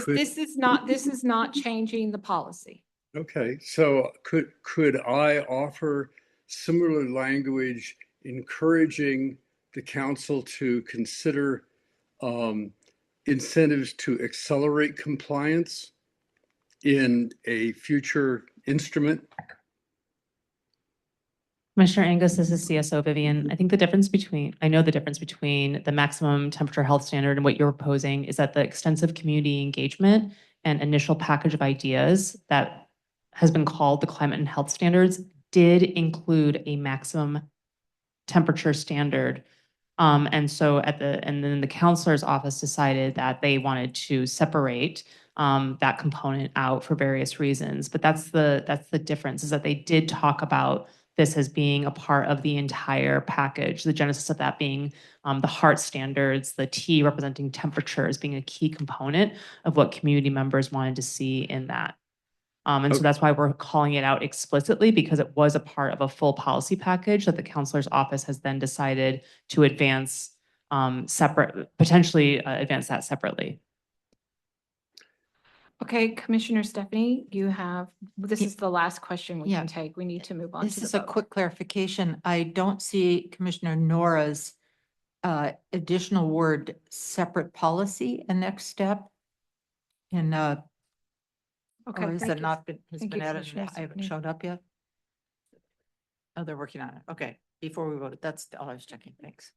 Speaker 7: This is not changing the policy.
Speaker 10: okay, so could I offer similar language encouraging the council to consider incentives to accelerate compliance in a future instrument?
Speaker 2: Commissioner Angus, this is CSO Vivian. I think I know the difference between the maximum temperature health standard and what you're proposing is that the extensive community engagement and initial package of ideas that has been called the climate and health standards did include a maximum temperature standard. And then the counselor's office decided that they wanted to separate that component out for various reasons. But that's the difference, is that they did talk about this as being a part of the entire package, the genesis of that being the HART standards, the T representing temperature as being a key component of what community members wanted to see in that. And so that's why we're calling it out explicitly, because it was a part of a full policy package that the counselor's office has then decided to advance potentially advance that separately.
Speaker 7: Okay, Commissioner Stephanie, this is the last question we
Speaker 11: Yeah.
Speaker 7: can take. We need to move on
Speaker 11: This
Speaker 7: to the
Speaker 11: is a
Speaker 7: vote.
Speaker 11: quick clarification. I don't see Commissioner Nora's additional word separate policy a next step. And
Speaker 7: Okay,
Speaker 11: or has
Speaker 7: thank
Speaker 11: that
Speaker 7: you.
Speaker 11: not been, has
Speaker 7: Thank
Speaker 11: been
Speaker 7: you,
Speaker 11: added?
Speaker 7: Commissioner
Speaker 11: I haven't
Speaker 7: Stephanie.
Speaker 11: showed up yet. Oh, they're working on it. Okay, before we vote, that's all I was checking. Thanks.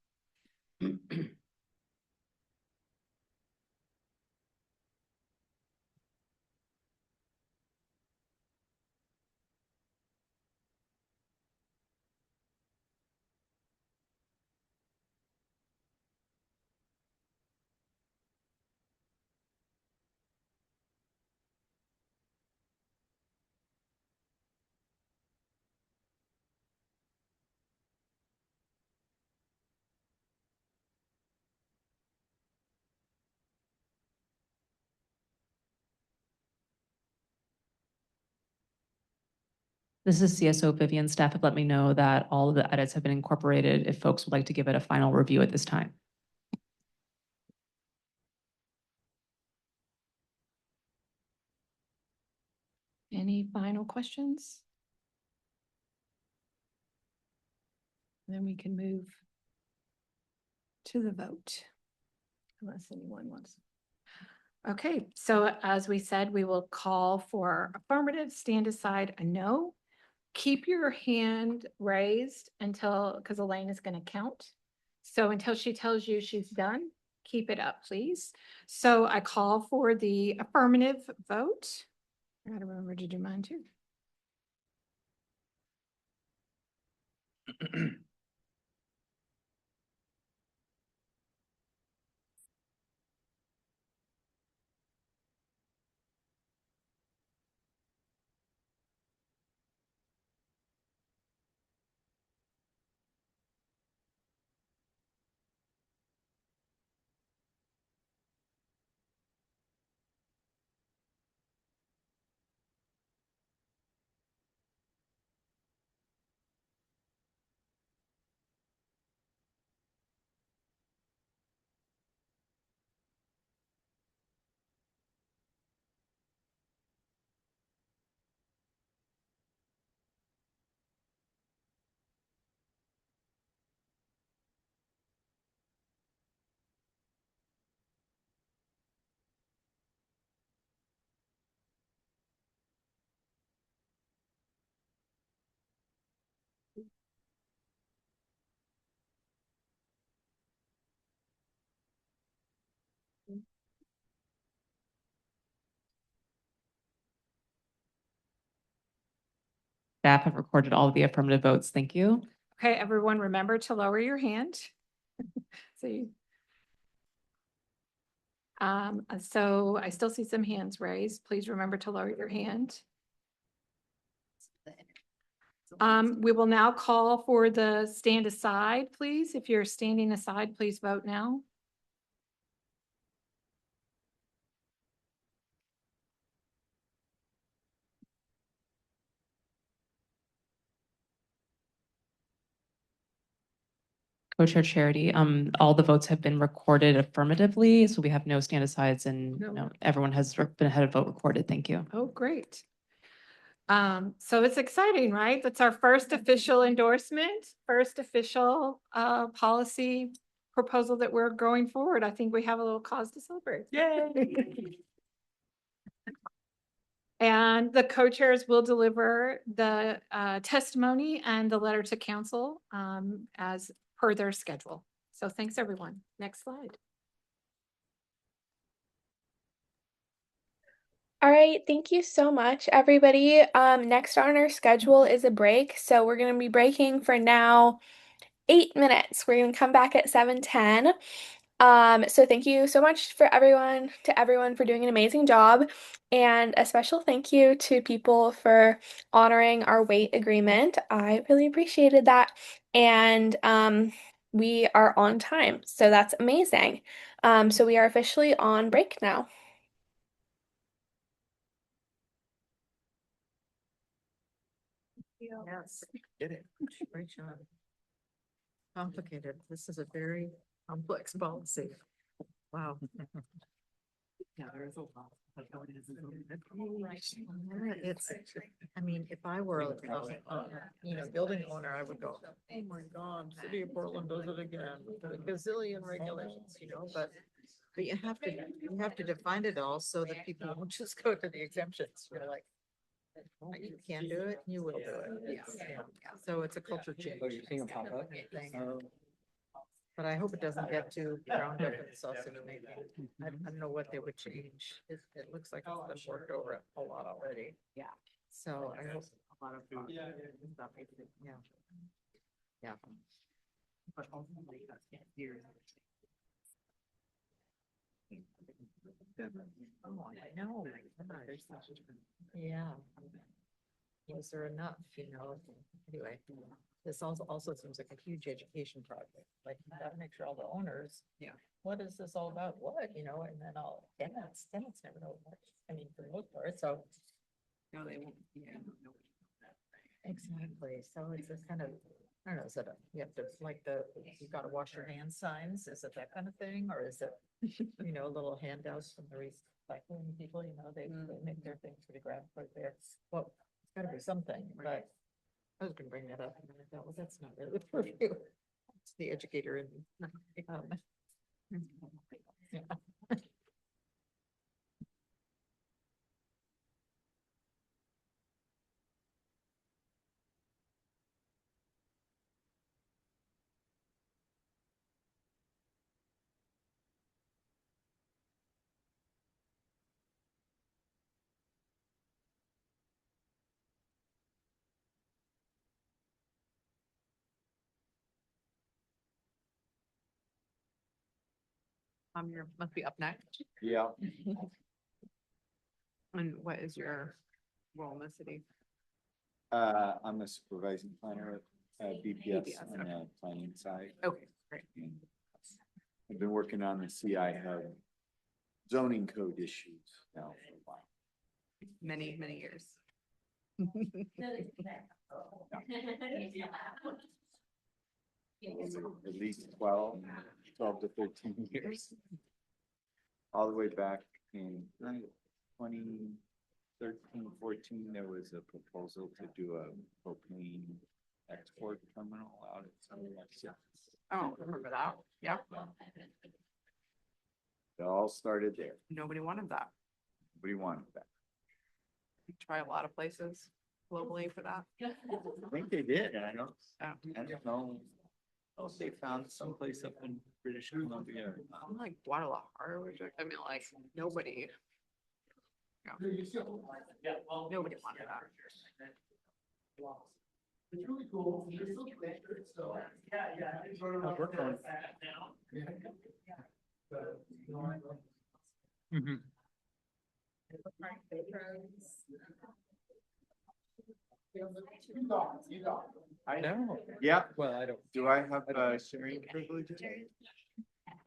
Speaker 2: This is CSO Vivian. Staff have let me know that all of the edits have been incorporated if folks would like to give it a final review at this time.
Speaker 7: Any final questions? Then we can move to the vote. Unless anyone wants. Okay, so as we said, we will call for affirmative, stand aside, a no. Keep your hand raised because Elaine is going to count. So until she tells you she's done, keep it up, please. So I call for the affirmative vote. I gotta remember to do mine too.
Speaker 2: Staff have recorded all of the affirmative votes. Thank you.
Speaker 7: Okay, everyone, remember to lower your hand. See. So I still see some hands raised. Please remember to lower your hand. We will now call for the stand aside, please. If you're standing aside, please vote now.
Speaker 2: Co-Chair Charity, all the votes have been recorded affirmatively, so we have no stand asides and no, everyone has been had a vote recorded. Thank you.
Speaker 7: Oh, great. So it's exciting, right? That's our first official endorsement, first official policy proposal that we're going forward. I think we have a little cause to celebrate. Yay! And the co-chairs will deliver the testimony and the letter to council as per their schedule. So thanks, everyone. Next slide.
Speaker 3: All right, thank you so much, everybody. Next on our schedule is a break. So we're going to be breaking for now 8 minutes. We're going to come back at 7:10. So thank you so much to everyone for doing an amazing job. And a special thank you to people for honoring our wait agreement. I really appreciated that. And we are on time. So that's amazing. So we are officially on break now.
Speaker 11: Yes.
Speaker 8: Get it.
Speaker 11: Great job. Complicated. This is a very complex policy. Wow.
Speaker 15: Yeah, there is a lot.
Speaker 11: It's, I mean, if I were a, building owner, I would go, oh my God, City of Portland does it again, a gazillion regulations, but you have to define it all so that people won't just go to the exemptions. You're like, you can do it, you will do it. Yeah. So it's a culture change.
Speaker 15: Oh, you're seeing them pop up?
Speaker 11: thing. But I hope it doesn't get too ground up in sausage making. I don't know what they would change. It looks like it's been worked over a lot already. Yeah. So I hope a lot of. Yeah. Yeah.
Speaker 15: But ultimately, that's years.
Speaker 11: Oh, I know. Yeah. Was there enough, anyway, this also seems like a huge education project, like you gotta make sure all the owners.
Speaker 15: Yeah.
Speaker 11: What is this all about, and then all tenants never know what, for the most part, so.
Speaker 15: No, they won't, yeah.
Speaker 11: Exactly, so it's this kind of, I don't know, is it you have to, you gotta wash your hands signs, is it that kind of thing, or is it, little handouts from the recycling people, they make their things pretty graphic right there. Well, it's gotta be something, but I was gonna bring that up, and then I thought, well, that's not really the purview. It's the educator in me. Yeah.
Speaker 12: You must be up next.
Speaker 15: Yeah.
Speaker 12: And what is your role in the city?
Speaker 15: I'm a supervising planner at BPS on the planning side.
Speaker 12: Okay, great.
Speaker 15: And I've been working on the CI Hub zoning code issues now for a while.
Speaker 12: Many, many years.
Speaker 15: At least 12 to 13 years. All the way back in 2013, 14, there was a proposal to do a propane export terminal out at something like that.
Speaker 12: Oh, remember that? Yeah.
Speaker 15: It all started there.
Speaker 12: Nobody wanted that.
Speaker 15: Nobody wanted that.
Speaker 12: You try a lot of places globally for that.
Speaker 15: I think they did, and I don't know.
Speaker 8: Oh, they found someplace up in British Columbia.
Speaker 12: I'm like Guadalajara, nobody. Yeah. Nobody wanted that.
Speaker 16: It's really cool. You're still connected, so. Yeah. It's sort of like
Speaker 8: Work on.
Speaker 16: that now.
Speaker 8: Mhm.
Speaker 15: I
Speaker 8: know.
Speaker 15: Yeah.
Speaker 8: Well, I don't.
Speaker 15: Do I have sharing privileges?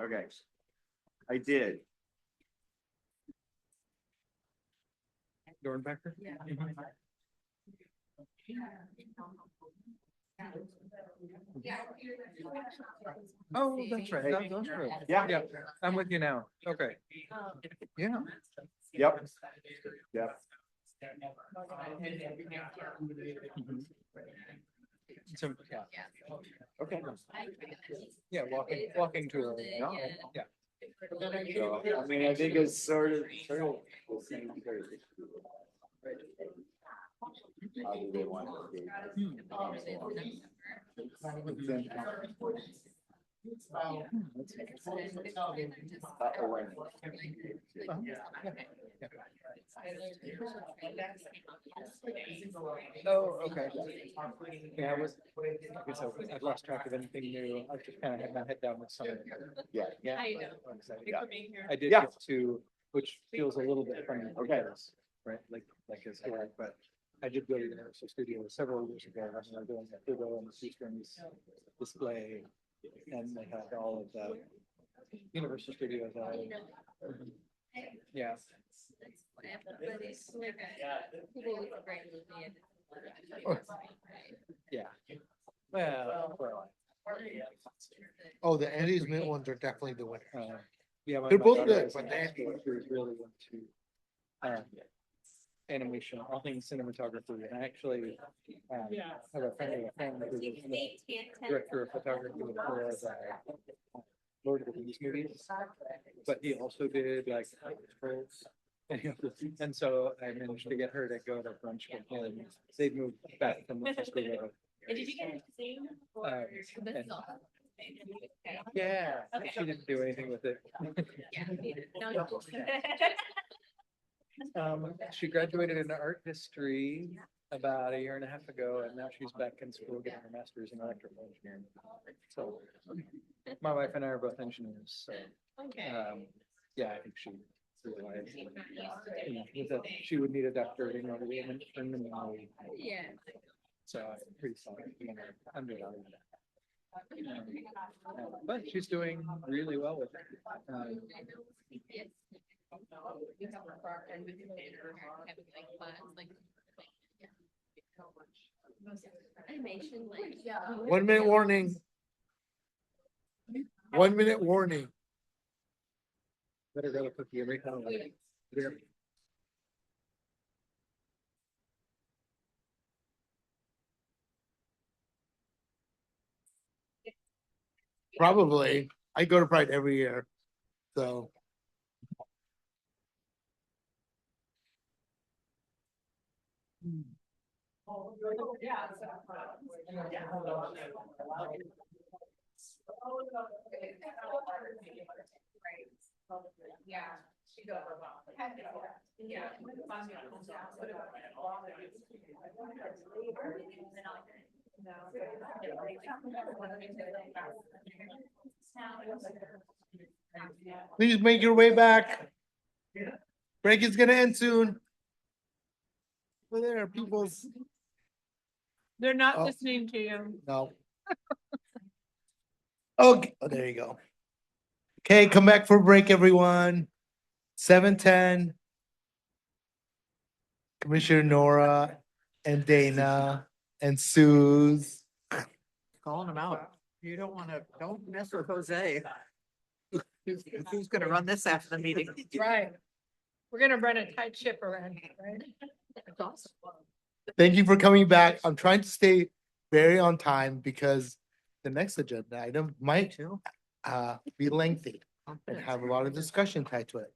Speaker 15: Okay. I did.
Speaker 8: Dornbecker? Oh, that's right. Those were-
Speaker 15: Yeah.
Speaker 8: I'm with you now. Okay. Yeah.
Speaker 15: Yep. Yep.
Speaker 8: So, yeah.
Speaker 15: Okay.
Speaker 8: Yeah, walking to a, yeah.
Speaker 15: So, I mean, I think it's sort of the same crazy. How do they want
Speaker 8: Oh, okay. Yeah, I guess I've lost track of anything new. I just kind of had my head down with some.
Speaker 15: Yeah.
Speaker 8: Yeah.
Speaker 13: I know.
Speaker 8: I'm excited.
Speaker 13: Thanks for being here.
Speaker 8: I did
Speaker 15: Yeah.
Speaker 8: get to, which feels a little bit funny.
Speaker 15: Okay.
Speaker 8: Right, like it's here, but I did go to Universal Studios several years ago. I was doing the Pluto and the Seastrings display. And they had all of the Universal Studios. Yeah. Yeah. Well.
Speaker 16: Oh, the Andy's Mint ones are definitely the winner.
Speaker 8: Yeah.
Speaker 16: They're both
Speaker 8: daughter
Speaker 16: good,
Speaker 8: is
Speaker 16: but
Speaker 8: an
Speaker 16: the
Speaker 8: actor
Speaker 16: Andy-
Speaker 8: who's really into animation, all things cinematography, and I actually have a friend who's the director of photography for the Lord of the Rings movies, but he also did like Trolls. And so I managed to get her to go to brunch with him. They'd moved back from the Tuscarora.
Speaker 13: Did you get to see?
Speaker 8: And- Yeah, she didn't do anything with it. She graduated in art history about a year and a half ago, and now she's back in school getting her master's in electrical engineering. So my wife and I are both engineers, so yeah, I think she realized she would need a doctorate in order to earn minimum wage.
Speaker 13: Yeah.
Speaker 8: So I'm pretty sorry, I'm doing all of that. But she's doing really well with it.
Speaker 13: Animation, like,
Speaker 16: 1 minute warning. 1 minute warning.
Speaker 8: Better go to cookie every time.
Speaker 16: Probably. I go to Pride every year, so. Please make your way back. Break is gonna end soon. Over there, people's.
Speaker 17: They're not
Speaker 16: Oh.
Speaker 17: listening to you.
Speaker 16: No. Okay, oh, there you go. Okay, come back for a break, everyone. 7:10. Commissioner Nora and Dana and Suze.
Speaker 18: Calling them out. You don't mess with Jose. Who's gonna run this after the meeting?
Speaker 17: Right. We're gonna run a tight ship around here, right?
Speaker 18: That's awesome.
Speaker 16: Thank you for coming back. I'm trying to stay very on time because the next agenda item might be lengthy and have a lot of discussion tied to it.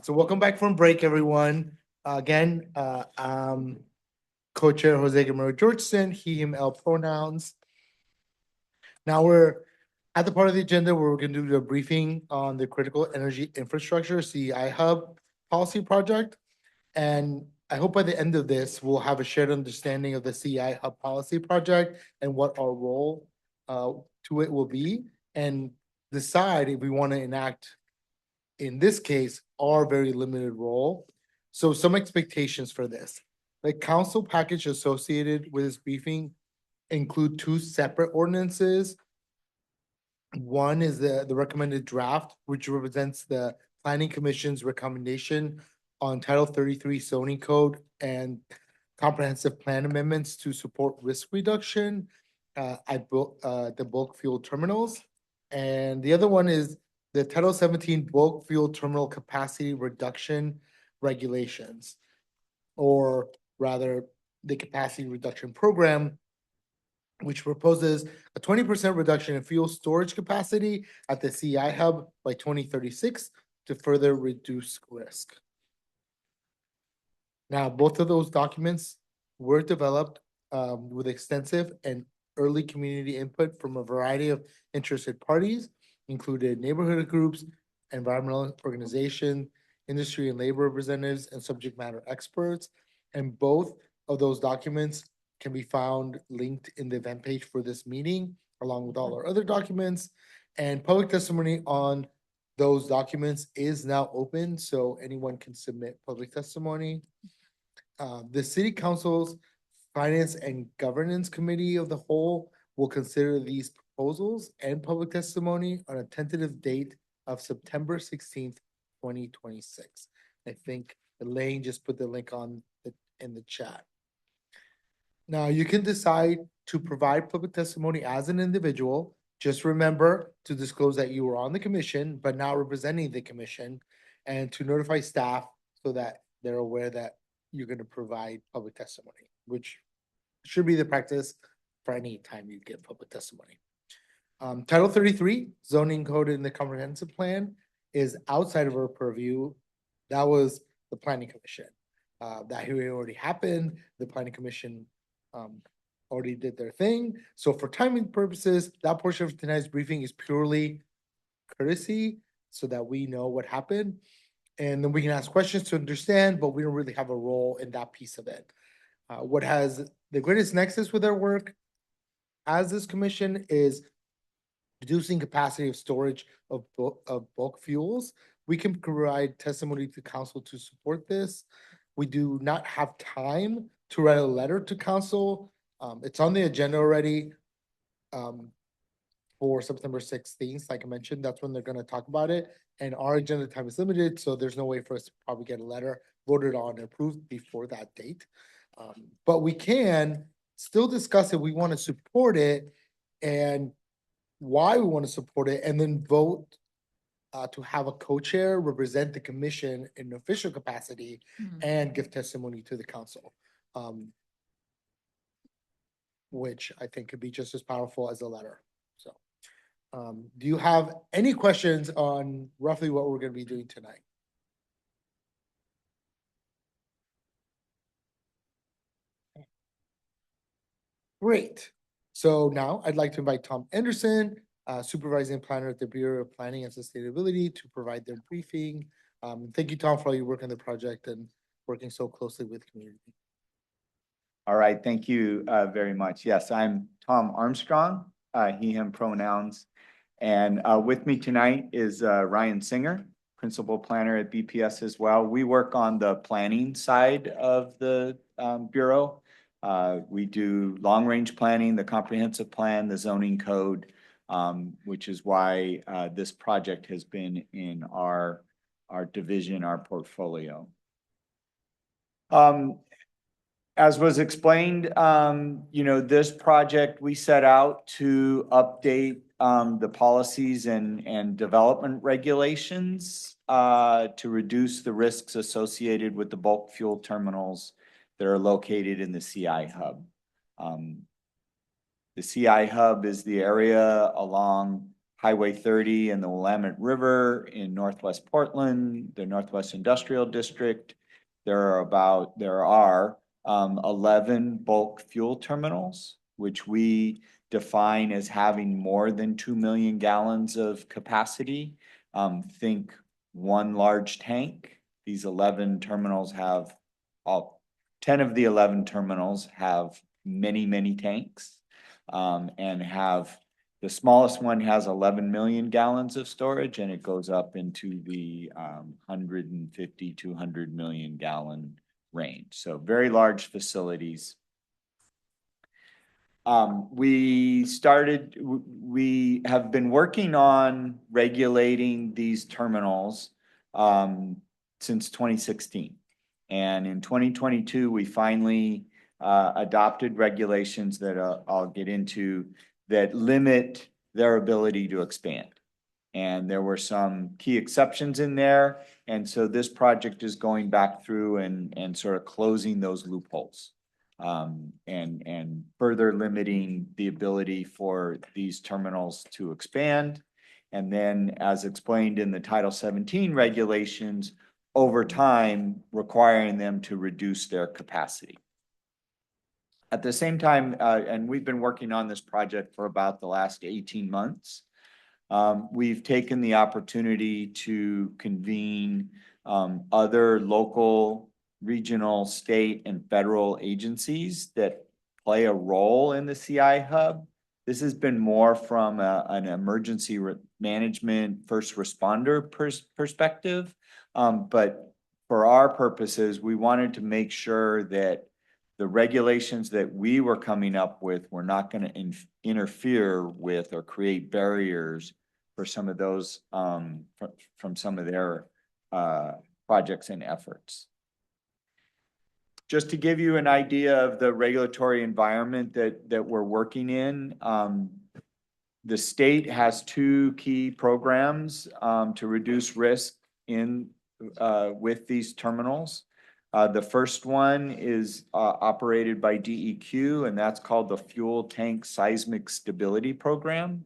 Speaker 16: So welcome back from break, everyone. Again, co-chair Jose Gamero Georgeson, he, him, L pronouns. Now we're at the part of the agenda where we're gonna do a briefing on the critical energy infrastructure, CEI hub policy project. And I hope by the end of this, we'll have a shared understanding of the CI Hub policy project and what our role to it will be, and decide if we want to enact, in this case, our very limited role. So some expectations for this. The council package associated with this briefing include two separate ordinances. One is the recommended draft, which represents the planning commission's recommendation on Title 33 zoning code and comprehensive plan amendments to support risk reduction at the bulk fuel terminals. And the other one is the Title 17 bulk fuel terminal capacity reduction regulations, or rather the capacity reduction program, which proposes a 20% reduction in fuel storage capacity at the CI hub by 2036 to further reduce risk. Now, both of those documents were developed with extensive and early community input from a variety of interested parties, included neighborhood groups, environmental organization, industry and labor representatives, and subject matter experts. And both of those documents can be found linked in the event page for this meeting, along with all our other documents. And public testimony on those documents is now open, so anyone can submit public testimony. The City Council's Finance and Governance Committee of the Whole will consider these proposals and public testimony on a tentative date of September 16th, 2026. I think Elaine just put the link in the chat. Now, you can decide to provide public testimony as an individual. Just remember to disclose that you were on the commission, but not representing the commission, and to notify staff so that they're aware that you're going to provide public testimony, which should be the practice for any time you give public testimony. Title 33, zoning code in the comprehensive plan, is outside of our purview. That was the planning commission. That hearing already happened. The planning commission already did their thing. So for timing purposes, that portion of tonight's briefing is purely courtesy so that we know what happened. And then we can ask questions to understand, but we don't really have a role in that piece of it. What has the greatest nexus with our work as this commission is reducing capacity of storage of bulk fuels. We can provide testimony to council to support this. We do not have time to write a letter to council. It's on the agenda already for September 16th. Like I mentioned, that's when they're going to talk about it. And our agenda time is limited, so there's no way for us to probably get a letter voted on and approved before that date. But we can still discuss if we want to support it and why we want to support it, and then vote to have a co-chair represent the commission in official capacity and give testimony to the council, which I think could be just as powerful as a letter. So, do you have any questions on roughly what we're going to be doing tonight? Great. So now I'd like to invite Tom Anderson, Supervising Planner at the Bureau of Planning and Sustainability, to provide their briefing. Thank you, Tom, for all your work on the project and working so closely with the community.
Speaker 15: All right, thank you very much. Yes, I'm Tom Armstrong, he, him pronouns. And with me tonight is Ryan Singer, Principal Planner at BPS as well. We work on the planning side of the Bureau. We do long-range planning, the comprehensive plan, the zoning code, which is why this project has been in our division, our portfolio. As was explained, this project, we set out to update the policies and development regulations to reduce the risks associated with the bulk fuel terminals that are located in the CI hub. The CI hub is the area along Highway 30 and the Willamette River in Northwest Portland, the Northwest Industrial District. There are 11 bulk fuel terminals, which we define as having more than 2 million gallons of capacity. Think one large tank. These 11 terminals have 10 of the 11 terminals have many, many tanks. And the smallest one has 11 million gallons of storage, and it goes up into the 150 to 100 million gallon range. So very large facilities. We have been working on regulating these terminals since 2016. And in 2022, we finally adopted regulations that I'll get into that limit their ability to expand. And there were some key exceptions in there. And so this project is going back through and sort of closing those loopholes. And further limiting the ability for these terminals to expand. And then, as explained in the Title 17 regulations, over time, requiring them to reduce their capacity. At the same time, and we've been working on this project for about the last 18 months, we've taken the opportunity to convene other local, regional, state, and federal agencies that play a role in the CI hub. This has been more from an emergency management first responder perspective. But for our purposes, we wanted to make sure that the regulations that we were coming up with were not going to interfere with or create barriers for some of those from some of their projects and efforts. Just to give you an idea of the regulatory environment that we're working in, the state has two key programs to reduce risk with these terminals. The first one is operated by DEQ, and that's called the Fuel Tank Seismic Stability Program.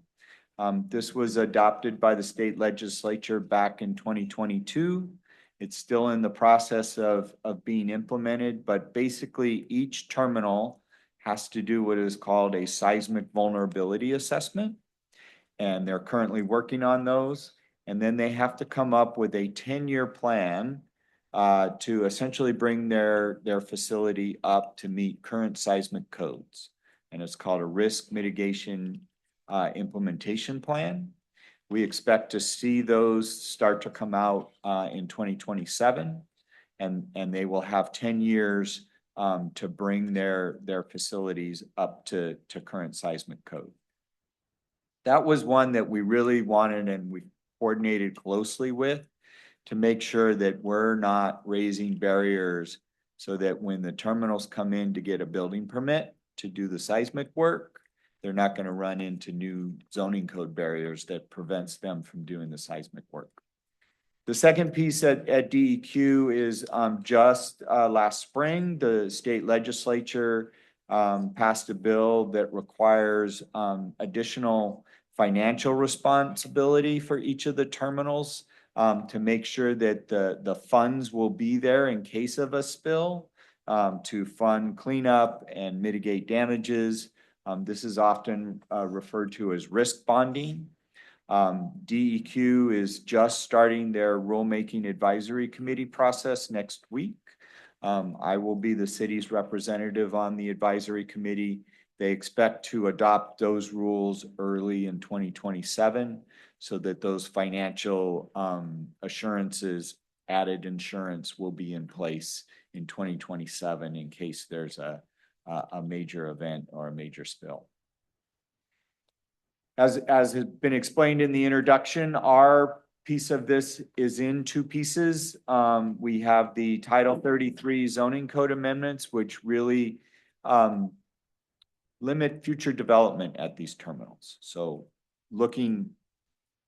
Speaker 15: This was adopted by the state legislature back in 2022. It's still in the process of being implemented, but basically each terminal has to do what is called a seismic vulnerability assessment. And they're currently working on those. And then they have to come up with a 10-year plan to essentially bring their facility up to meet current seismic codes. And it's called a risk mitigation implementation plan. We expect to see those start to come out in 2027, and they will have 10 years to bring their facilities up to current seismic code. That was one that we really wanted, and we coordinated closely with to make sure that we're not raising barriers so that when the terminals come in to get a building permit to do the seismic work, they're not going to run into new zoning code barriers that prevents them from doing the seismic work. The second piece at DEQ is just last spring, the state legislature passed a bill that requires additional financial responsibility for each of the terminals to make sure that the funds will be there in case of a spill to fund cleanup and mitigate damages. This is often referred to as risk bonding. DEQ is just starting their rulemaking advisory committee process next week. I will be the city's representative on the advisory committee. They expect to adopt those rules early in 2027 so that those financial assurances, added insurance will be in place in 2027 in case there's a major event or a major spill. As has been explained in the introduction, our piece of this is in two pieces. We have the Title 33 zoning code amendments, which really limit future development at these terminals. So looking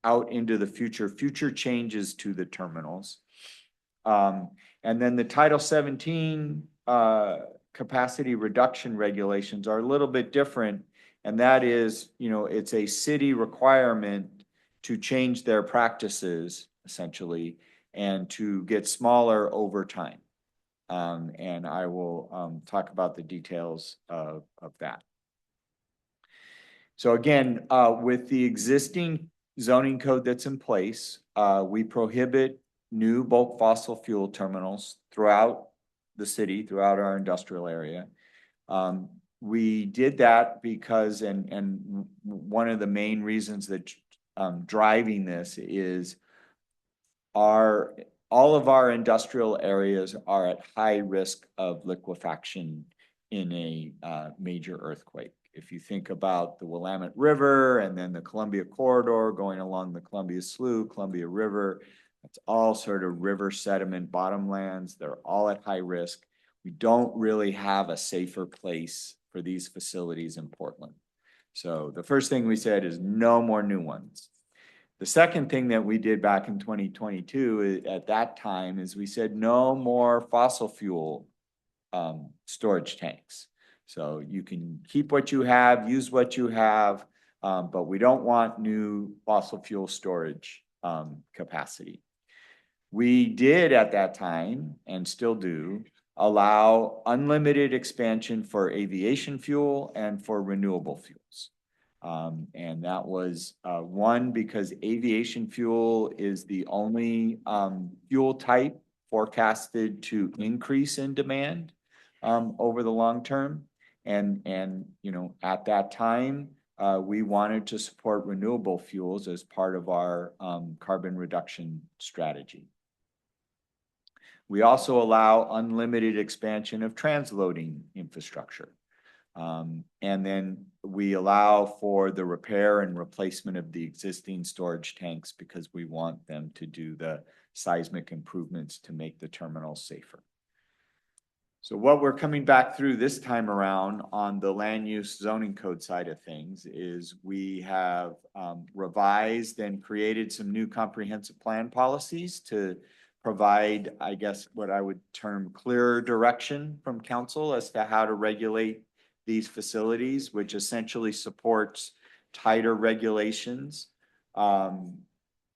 Speaker 15: out into the future changes to the terminals. And then the Title 17 capacity reduction regulations are a little bit different. And that is, it's a city requirement to change their practices, essentially, and to get smaller over time. And I will talk about the details of that. So again, with the existing zoning code that's in place, we prohibit new bulk fossil fuel terminals throughout the city, throughout our industrial area. We did that because, and one of the main reasons that driving this is all of our industrial areas are at high risk of liquefaction in a major earthquake. If you think about the Willamette River and then the Columbia Corridor going along the Columbia Slough, Columbia River, that's all sort of river sediment bottomlands. They're all at high risk. We don't really have a safer place for these facilities in Portland. So the first thing we said is no more new ones. The second thing that we did back in 2022 at that time is we said no more fossil fuel storage tanks. So you can keep what you have, use what you have, but we don't want new fossil fuel storage capacity. We did at that time, and still do, allow unlimited expansion for aviation fuel and for renewable fuels. And that was one, because aviation fuel is the only fuel type forecasted to increase in demand over the long term. And you know, at that time, we wanted to support renewable fuels as part of our carbon reduction strategy. We also allow unlimited expansion of transloading infrastructure. And then we allow for the repair and replacement of the existing storage tanks because we want them to do the seismic improvements to make the terminals safer. So what we're coming back through this time around on the land use zoning code side of things is we have revised and created some new comprehensive plan policies to provide, I guess, what I would term clearer direction from council as to how to regulate these facilities, which essentially supports tighter regulations.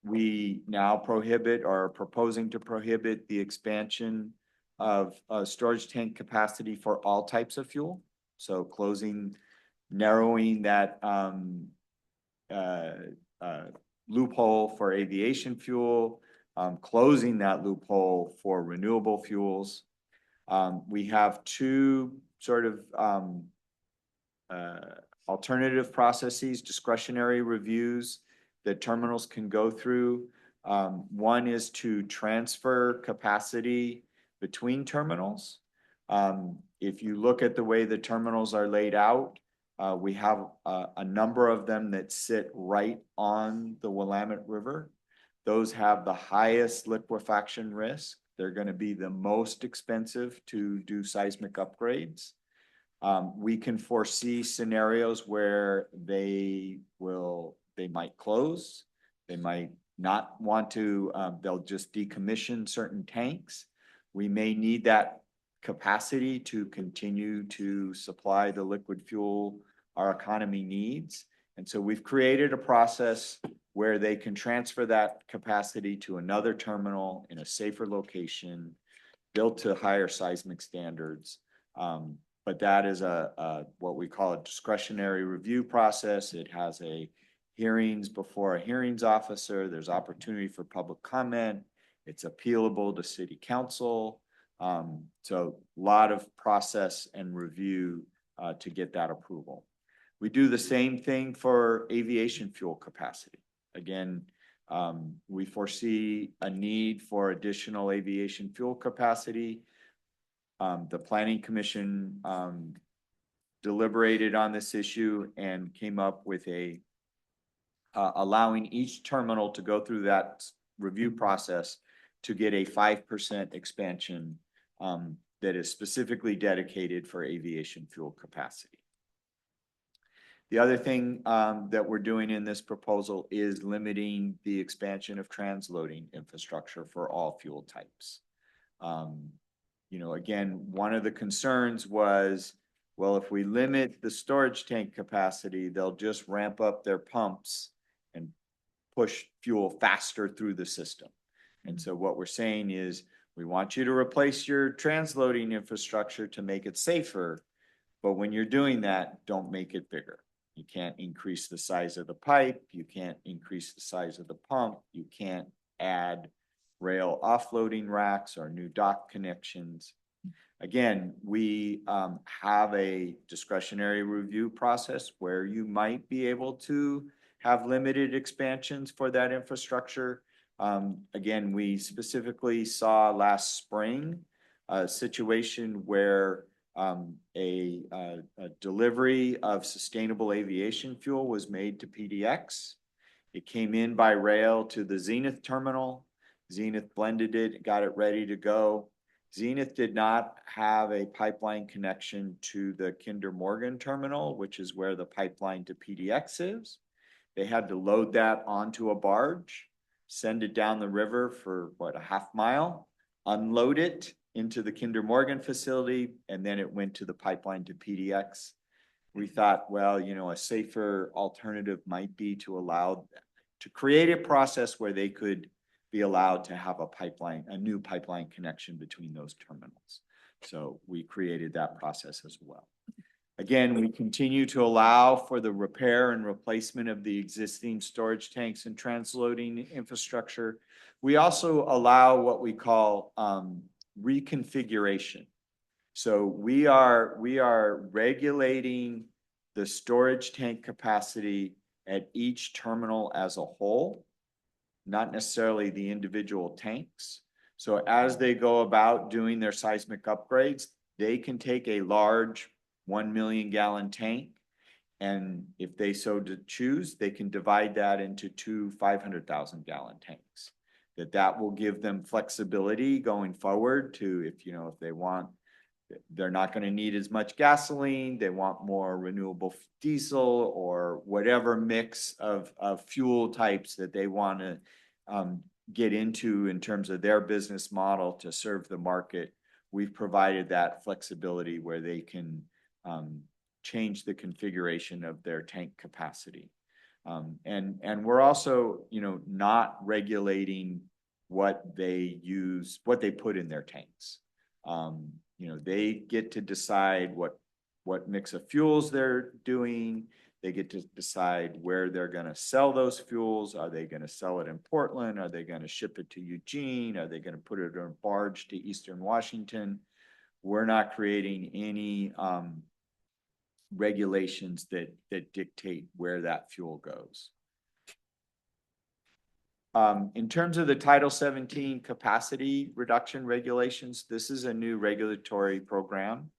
Speaker 15: We now prohibit or are proposing to prohibit the expansion of storage tank capacity for all types of fuel. So narrowing that loophole for aviation fuel, closing that loophole for renewable fuels. We have two sort of alternative processes, discretionary reviews that terminals can go through. One is to transfer capacity between terminals. If you look at the way the terminals are laid out, we have a number of them that sit right on the Willamette River. Those have the highest liquefaction risk. They're going to be the most expensive to do seismic upgrades. We can foresee scenarios where they might close. They might not want to, they'll just decommission certain tanks. We may need that capacity to continue to supply the liquid fuel our economy needs. And so we've created a process where they can transfer that capacity to another terminal in a safer location, built to higher seismic standards. But that is what we call a discretionary review process. It has hearings before a hearings officer. There's opportunity for public comment. It's appealable to city council. So a lot of process and review to get that approval. We do the same thing for aviation fuel capacity. Again, we foresee a need for additional aviation fuel capacity. The Planning Commission deliberated on this issue and came up with allowing each terminal to go through that review process to get a 5% expansion that is specifically dedicated for aviation fuel capacity. The other thing that we're doing in this proposal is limiting the expansion of transloading infrastructure for all fuel types. You know, again, one of the concerns was, well, if we limit the storage tank capacity, they'll just ramp up their pumps and push fuel faster through the system. And so what we're saying is, we want you to replace your transloading infrastructure to make it safer, but when you're doing that, don't make it bigger. You can't increase the size of the pipe. You can't increase the size of the pump. You can't add rail offloading racks or new dock connections. Again, we have a discretionary review process where you might be able to have limited expansions for that infrastructure. Again, we specifically saw last spring a situation where a delivery of sustainable aviation fuel was made to PDX. It came in by rail to the Zenith terminal. Zenith blended it, got it ready to go. Zenith did not have a pipeline connection to the Kinder Morgan terminal, which is where the pipeline to PDX is. They had to load that onto a barge, send it down the river for what, a half mile, unload it into the Kinder Morgan facility, and then it went to the pipeline to PDX. We thought, well, you know, a safer alternative might be to create a process where they could be allowed to have a new pipeline connection between those terminals. So we created that process as well. Again, we continue to allow for the repair and replacement of the existing storage tanks and transloading infrastructure. We also allow what we call reconfiguration. So we are regulating the storage tank capacity at each terminal as a whole, not necessarily the individual tanks. So as they go about doing their seismic upgrades, they can take a large 1 million gallon tank, and if they so choose, they can divide that into two 500,000 gallon tanks. That will give them flexibility going forward to, if they want, they're not going to need as much gasoline, they want more renewable diesel or whatever mix of fuel types that they want to get into in terms of their business model to serve the market. We've provided that flexibility where they can change the configuration of their tank capacity. And we're also, not regulating what they put in their tanks. They get to decide what mix of fuels they're doing. They get to decide where they're going to sell those fuels. Are they going to sell it in Portland? Are they going to ship it to Eugene? Are they going to put it on a barge to Eastern Washington? We're not creating any regulations that dictate where that fuel goes. In terms of the Title 17 capacity reduction regulations, this is a new regulatory program.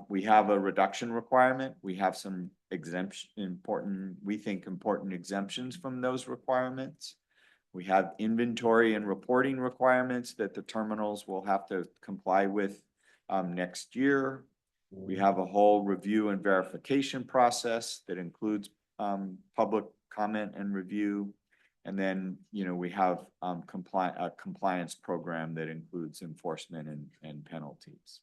Speaker 15: We have a reduction requirement. We have some important exemptions from those requirements. We have inventory and reporting requirements that the terminals will have to comply with next year. We have a whole review and verification process that includes public comment and review. And then, we have a compliance program that includes enforcement and penalties.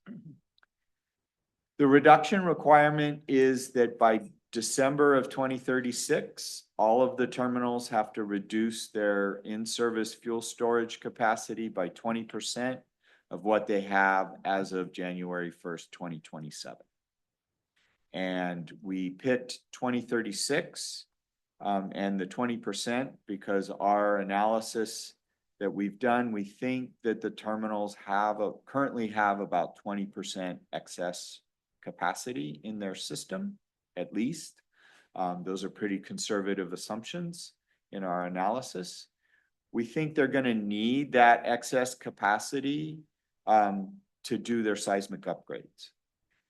Speaker 15: The reduction requirement is that by December of 2036, all of the terminals have to reduce their in-service fuel storage capacity by 20% of what they have as of January 1st, 2027. And we picked 2036 and the 20% because our analysis that we've done, we think that the terminals currently have about 20% excess capacity in their system, at least. Those are pretty conservative assumptions in our analysis. We think they're going to need that excess capacity to do their seismic upgrades.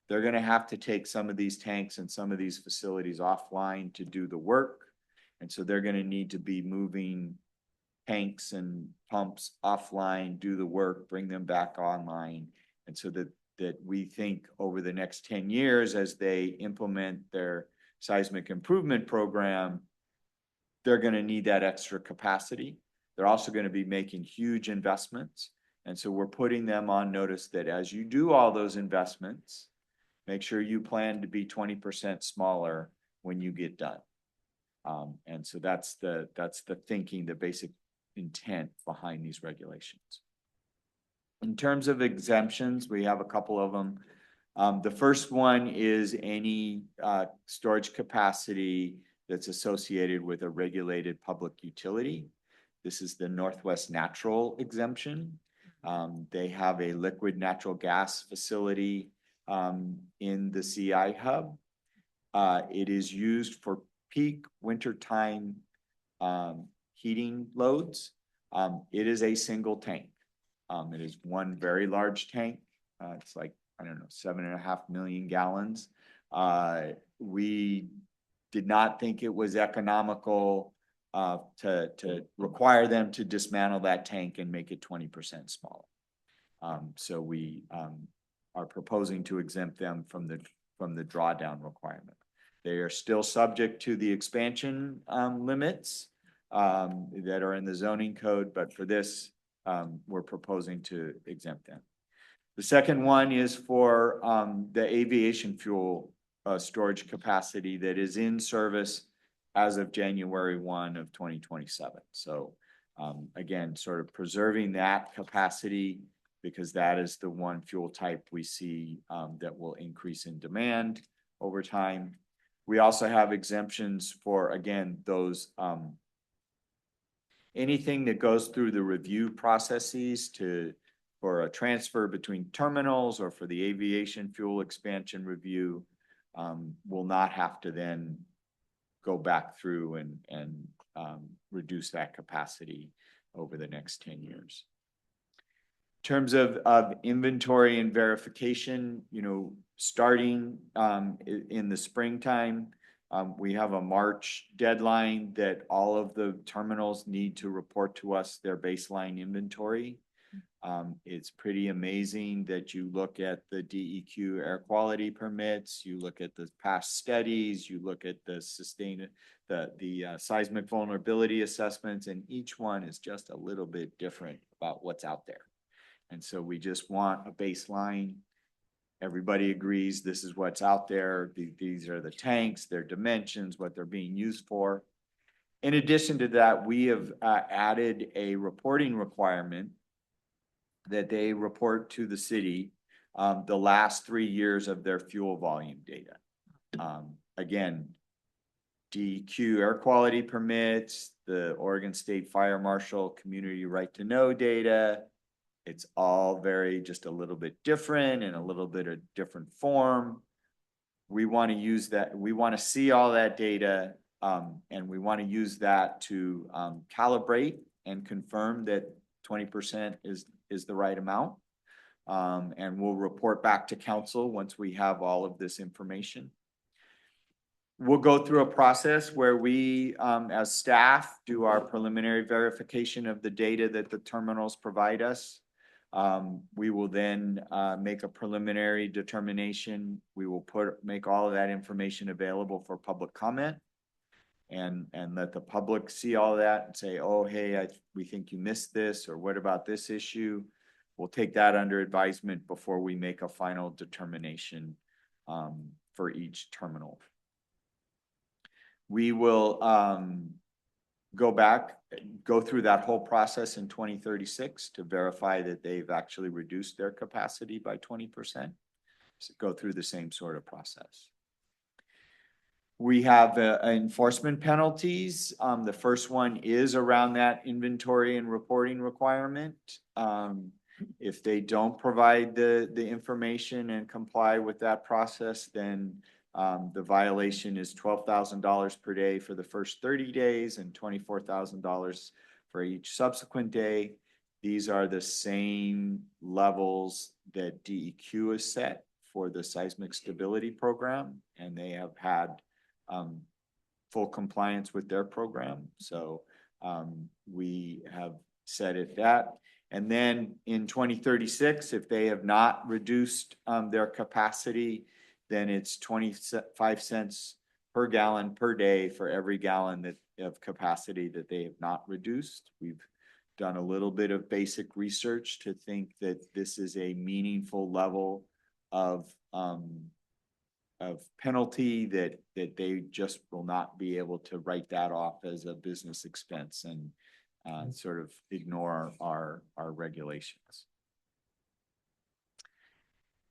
Speaker 15: They're going to have to take some of these tanks and some of these facilities offline to do the work. And so they're going to need to be moving tanks and pumps offline, do the work, bring them back online. And so that we think over the next 10 years, as they implement their seismic improvement program, they're going to need that extra capacity. They're also going to be making huge investments. And so we're putting them on notice that as you do all those investments, make sure you plan to be 20% smaller when you get done. And so that's the thinking, the basic intent behind these regulations. In terms of exemptions, we have a couple of them. The first one is any storage capacity that's associated with a regulated public utility. This is the Northwest Natural exemption. They have a liquid natural gas facility in the CI hub. It is used for peak wintertime heating loads. It is a single tank. It is one very large tank. It's like, I don't know, 7.5 million gallons. We did not think it was economical to require them to dismantle that tank and make it 20% smaller. So we are proposing to exempt them from the drawdown requirement. They are still subject to the expansion limits that are in the zoning code, but for this, we're proposing to exempt them. The second one is for the aviation fuel storage capacity that is in service as of January 1 of 2027. So again, sort of preserving that capacity because that is the one fuel type we see that will increase in demand over time. We also have exemptions for, again, those anything that goes through the review processes for a transfer between terminals or for the aviation fuel expansion review will not have to then go back through and reduce that capacity over the next 10 years. In terms of inventory and verification, starting in the springtime, we have a March deadline that all of the terminals need to report to us their baseline inventory. It's pretty amazing that you look at the DEQ air quality permits, you look at the past studies, you look at the seismic vulnerability assessments, and each one is just a little bit different about what's out there. And so we just want a baseline. Everybody agrees this is what's out there. These are the tanks, their dimensions, what they're being used for. In addition to that, we have added a reporting requirement that they report to the city the last 3 years of their fuel volume data. Again, DEQ air quality permits, the Oregon State Fire Marshal community right to know data. It's all just a little bit different and a little bit of different form. We want to use that. We want to see all that data and we want to use that to calibrate and confirm that 20% is the right amount. And we'll report back to council once we have all of this information. We'll go through a process where we, as staff, do our preliminary verification of the data that the terminals provide us. We will then make a preliminary determination. We will make all of that information available for public comment and let the public see all of that and say, oh, hey, we think you missed this, or what about this issue? We'll take that under advisement before we make a final determination for each terminal. We will go through that whole process in 2036 to verify that they've actually reduced their capacity by 20%. So go through the same sort of process. We have enforcement penalties. The first one is around that inventory and reporting requirement. If they don't provide the information and comply with that process, then the violation is $12,000 per day for the first 30 days and $24,000 for each subsequent day. These are the same levels that DEQ has set for the seismic stability program, and they have had full compliance with their program. So we have set it that. And then in 2036, if they have not reduced their capacity, then it's 25 cents per gallon per day for every gallon of capacity that they have not reduced. We've done a little bit of basic research to think that this is a meaningful level of penalty that they just will not be able to write that off as a business expense and sort of ignore our regulations.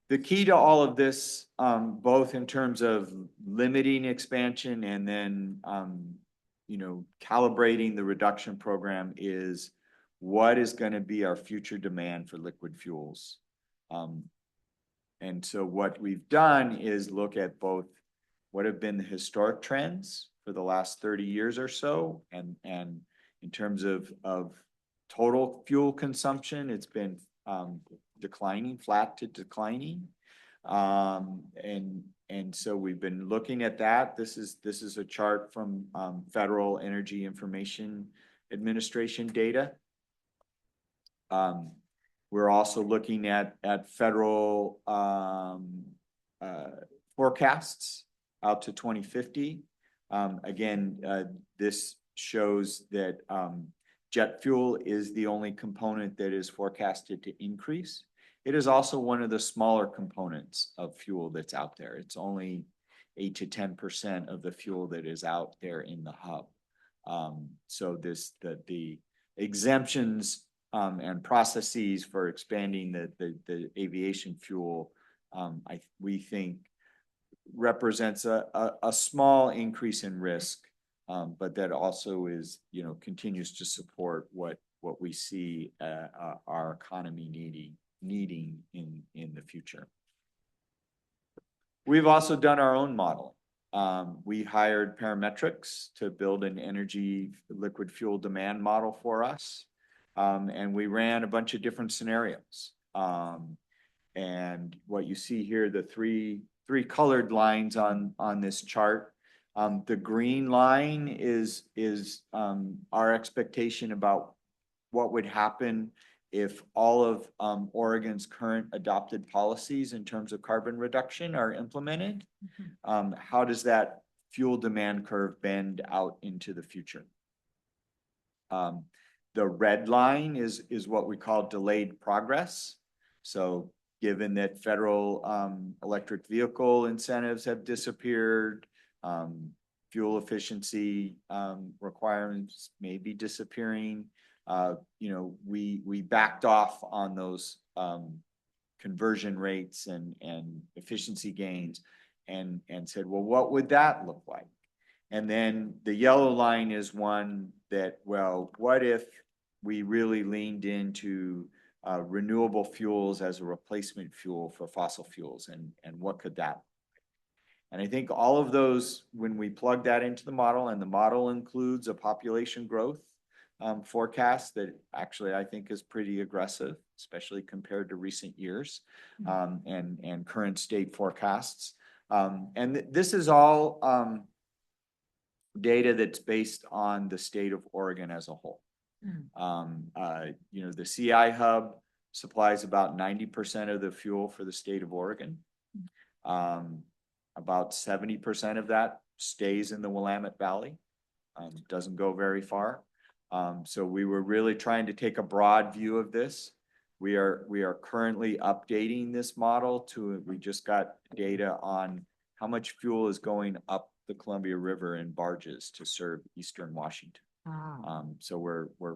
Speaker 15: The key to all of this, both in terms of limiting expansion and then, calibrating the reduction program, is what is going to be our future demand for liquid fuels. And so what we've done is look at both what have been the historic trends for the last 30 years or so, and in terms of total fuel consumption, it's been declining, flat to declining. And so we've been looking at that. This is a chart from Federal Energy Information Administration data. We're also looking at federal forecasts out to 2050. Again, this shows that jet fuel is the only component that is forecasted to increase. It is also one of the smaller components of fuel that's out there. It's only 8 to 10% of the fuel that is out there in the hub. So the exemptions and processes for expanding the aviation fuel, we think represents a small increase in risk, but that also is, continues to support what we see our economy needing in the future. We've also done our own model. We hired Parametrics to build an energy liquid fuel demand model for us. And we ran a bunch of different scenarios. And what you see here, the three colored lines on this chart. The green line is our expectation about what would happen if all of Oregon's current adopted policies in terms of carbon reduction are implemented. How does that fuel demand curve bend out into the future? The red line is what we call delayed progress. So given that federal electric vehicle incentives have disappeared, fuel efficiency requirements may be disappearing, we backed off on those conversion rates and efficiency gains and said, well, what would that look like? And then the yellow line is one that, well, what if we really leaned into renewable fuels as a replacement fuel for fossil fuels, and what could that look like? And I think all of those, when we plug that into the model, and the model includes a population growth forecast that actually I think is pretty aggressive, especially compared to recent years, and current state forecasts. And this is all data that's based on the state of Oregon as a whole. The CI hub supplies about 90% of the fuel for the state of Oregon. About 70% of that stays in the Willamette Valley. Doesn't go very far. So we were really trying to take a broad view of this. We are currently updating this model we just got data on how much fuel is going up the Columbia River in barges to serve Eastern Washington. So we're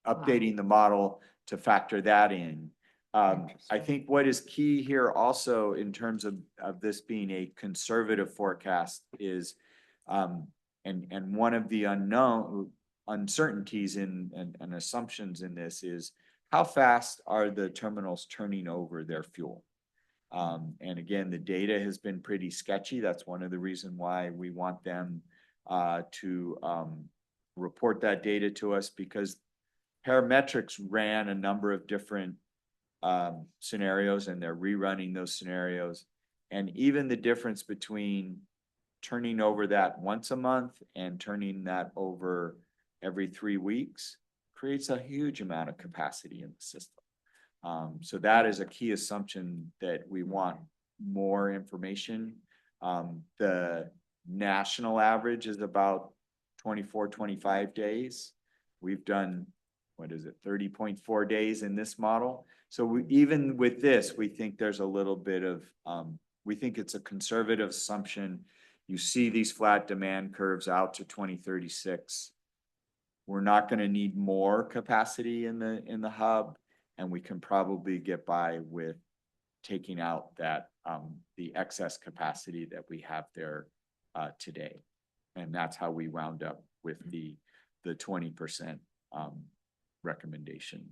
Speaker 15: updating the model to factor that in. I think what is key here also in terms of this being a conservative forecast is, and one of the uncertainties and assumptions in this is how fast are the terminals turning over their fuel? And again, the data has been pretty sketchy. That's one of the reasons why we want them to report that data to us, because Parametrics ran a number of different scenarios, and they're rerunning those scenarios. And even the difference between turning over that once a month and turning that over every 3 weeks creates a huge amount of capacity in the system. So that is a key assumption that we want more information. The national average is about 24, 25 days. We've done, 30.4 days in this model. So even with this, we think there's a little bit of, we think it's a conservative assumption. You see these flat demand curves out to 2036. We're not going to need more capacity in the hub, and we can probably get by with taking out that the excess capacity that we have there today. And that's how we wound up with the 20% recommendation.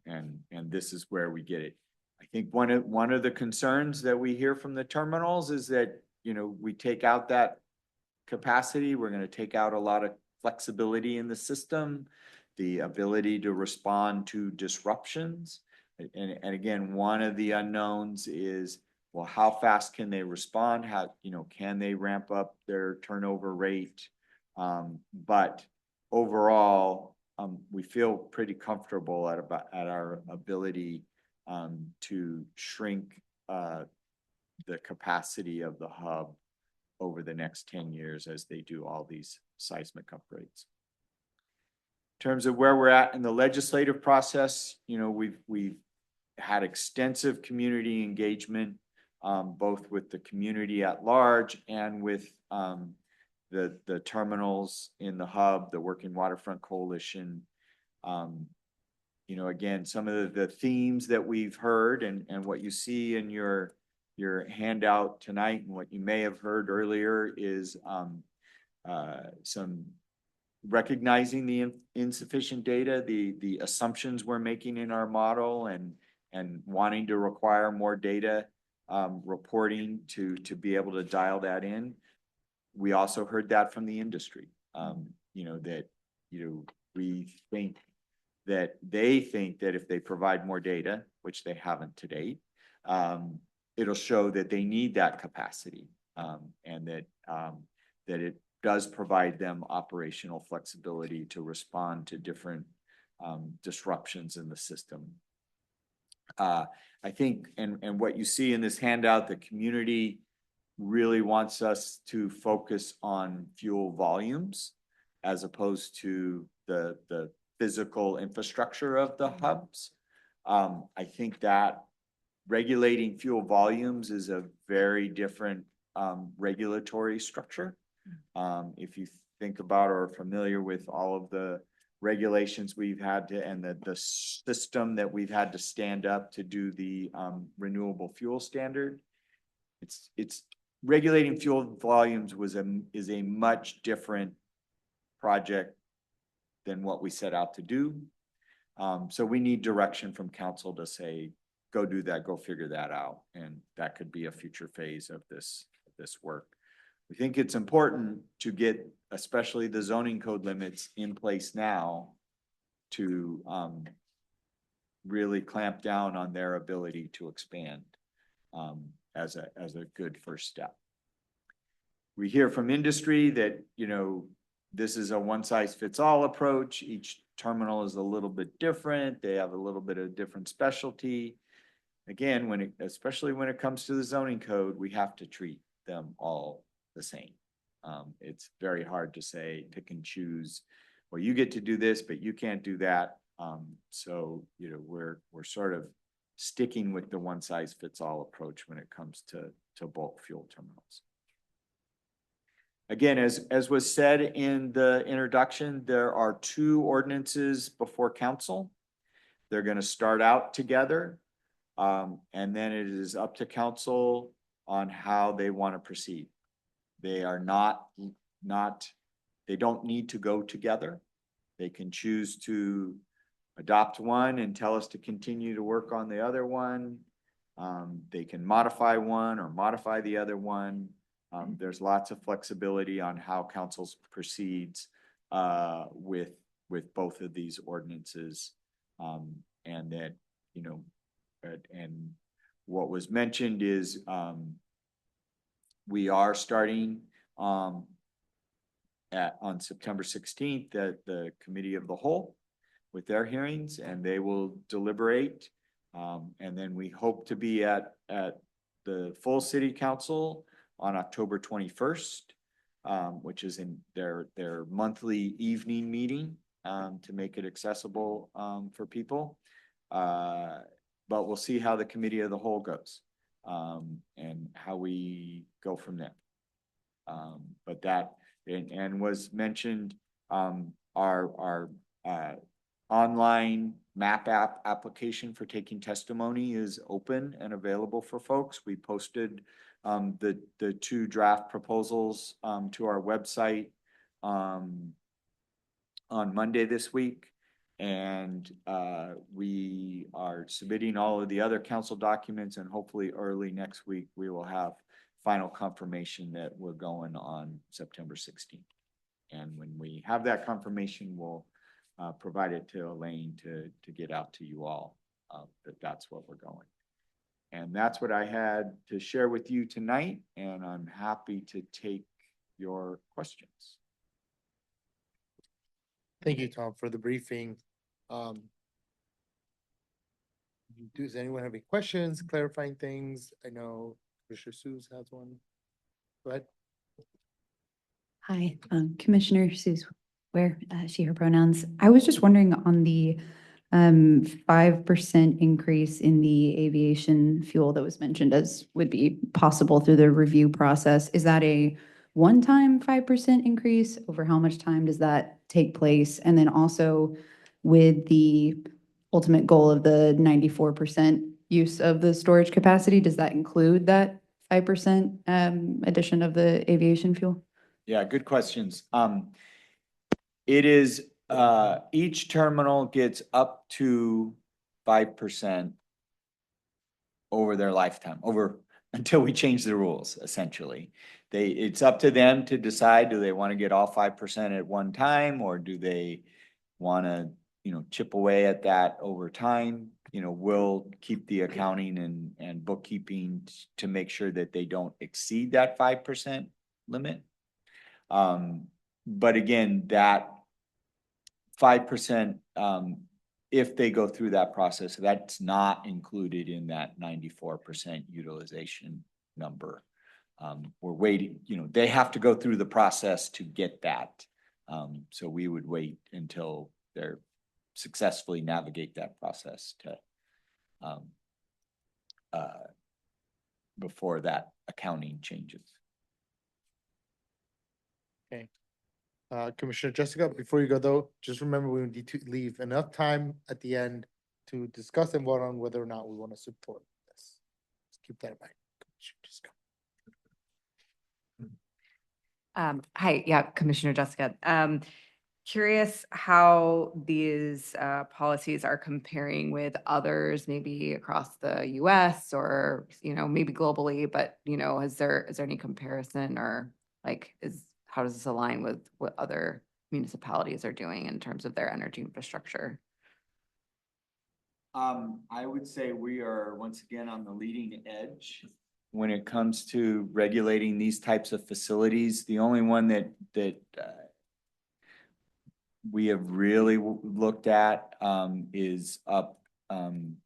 Speaker 15: And this is where we get it. I think one of the concerns that we hear from the terminals is that, we take out that capacity, we're gonna take out a lot of flexibility in the system, the ability to respond to disruptions. And again, one of the unknowns is, well, how fast can they respond? How, can they ramp up their turnover rate? But overall, we feel pretty comfortable at our ability to shrink the capacity of the hub over the next 10 years as they do all these seismic upgrades. In terms of where we're at in the legislative process, we've had extensive community engagement, both with the community at large and with the terminals in the hub, the Working Waterfront Coalition. Again, some of the themes that we've heard and what you see in your handout tonight and what you may have heard earlier is some recognizing the insufficient data, the assumptions we're making in our model, and wanting to require more data reporting to be able to dial that in. We also heard that from the industry, we think that they think that if they provide more data, which they haven't to date, it'll show that they need that capacity, and that it does provide them operational flexibility to respond to different disruptions in the system. I think, and what you see in this handout, the community really wants us to focus on fuel volumes as opposed to the physical infrastructure of the hubs. I think that regulating fuel volumes is a very different regulatory structure. If you think about or are familiar with all of the regulations we've had to, and the system that we've had to stand up to do the renewable fuel standard, it's regulating fuel volumes is a much different project than what we set out to do. So we need direction from council to say, go do that, go figure that out. And that could be a future phase of this work. We think it's important to get, especially the zoning code limits in place now to really clamp down on their ability to expand as a good first step. We hear from industry that, this is a one-size-fits-all approach. Each terminal is a little bit different. They have a little bit of different specialty. Again, especially when it comes to the zoning code, we have to treat them all the same. It's very hard to say, pick and choose, well, you get to do this, but you can't do that. So, we're sort of sticking with the one-size-fits-all approach when it comes to bulk fuel terminals. Again, as was said in the introduction, there are 2 ordinances before council. They're going to start out together, and then it is up to council on how they want to proceed. They are they don't need to go together. They can choose to adopt one and tell us to continue to work on the other one. They can modify one or modify the other one. There's lots of flexibility on how council proceeds with both of these ordinances. And that, and what was mentioned is we are starting on September 16th at the Committee of the Whole with their hearings, and they will deliberate. And then we hope to be at the full city council on October 21st, which is in their monthly evening meeting to make it accessible for people. But we'll see how the Committee of the Whole goes and how we go from there. But that, and was mentioned, our online map app application for taking testimony is open and available for folks. We posted the 2 draft proposals to our website on Monday this week. And we are submitting all of the other council documents, and hopefully early next week, we will have final confirmation that we're going on September 16th. And when we have that confirmation, we'll provide it to Elaine to get out to you all, that that's what we're going. And that's what I had to share with you tonight, and I'm happy to take your questions.
Speaker 16: Thank you, Tom, for the briefing. Does anyone have any questions, clarifying things? I know Commissioner Suze has one. Go ahead.
Speaker 19: Hi, Commissioner Suze Ware, she, her pronouns. I was just wondering on the 5% increase in the aviation fuel that was mentioned as would be possible through the review process. Is that a one-time 5% increase? Over how much time does that take place? And then also with the ultimate goal of the 94% use of the storage capacity, does that include that 5% addition of the aviation fuel?
Speaker 15: Yeah, good questions. It is, each terminal gets up to 5% over their lifetime, until we change the rules, essentially. It's up to them to decide, do they want to get all 5% at one time, or do they want to, chip away at that over time? We'll keep the accounting and bookkeeping to make sure that they don't exceed that 5% limit. But again, that 5%, if they go through that process, that's not included in that 94% utilization number. We're waiting, they have to go through the process to get that. So we would wait until they're successfully navigate that process to before that accounting changes.
Speaker 16: Okay. Commissioner Jessica, before you go though, just remember we need to leave enough time at the end to discuss and vote on whether or not we want to support this. Just keep that in mind. Commissioner Jessica.
Speaker 12: Hi, yeah, Commissioner Jessica. Curious how these policies are comparing with others, maybe across the US or, maybe globally, but, is there any comparison, or how does this align with what other municipalities are doing in terms of their energy infrastructure?
Speaker 15: I would say we are once again on the leading edge when it comes to regulating these types of facilities. The only one that we have really looked at is up in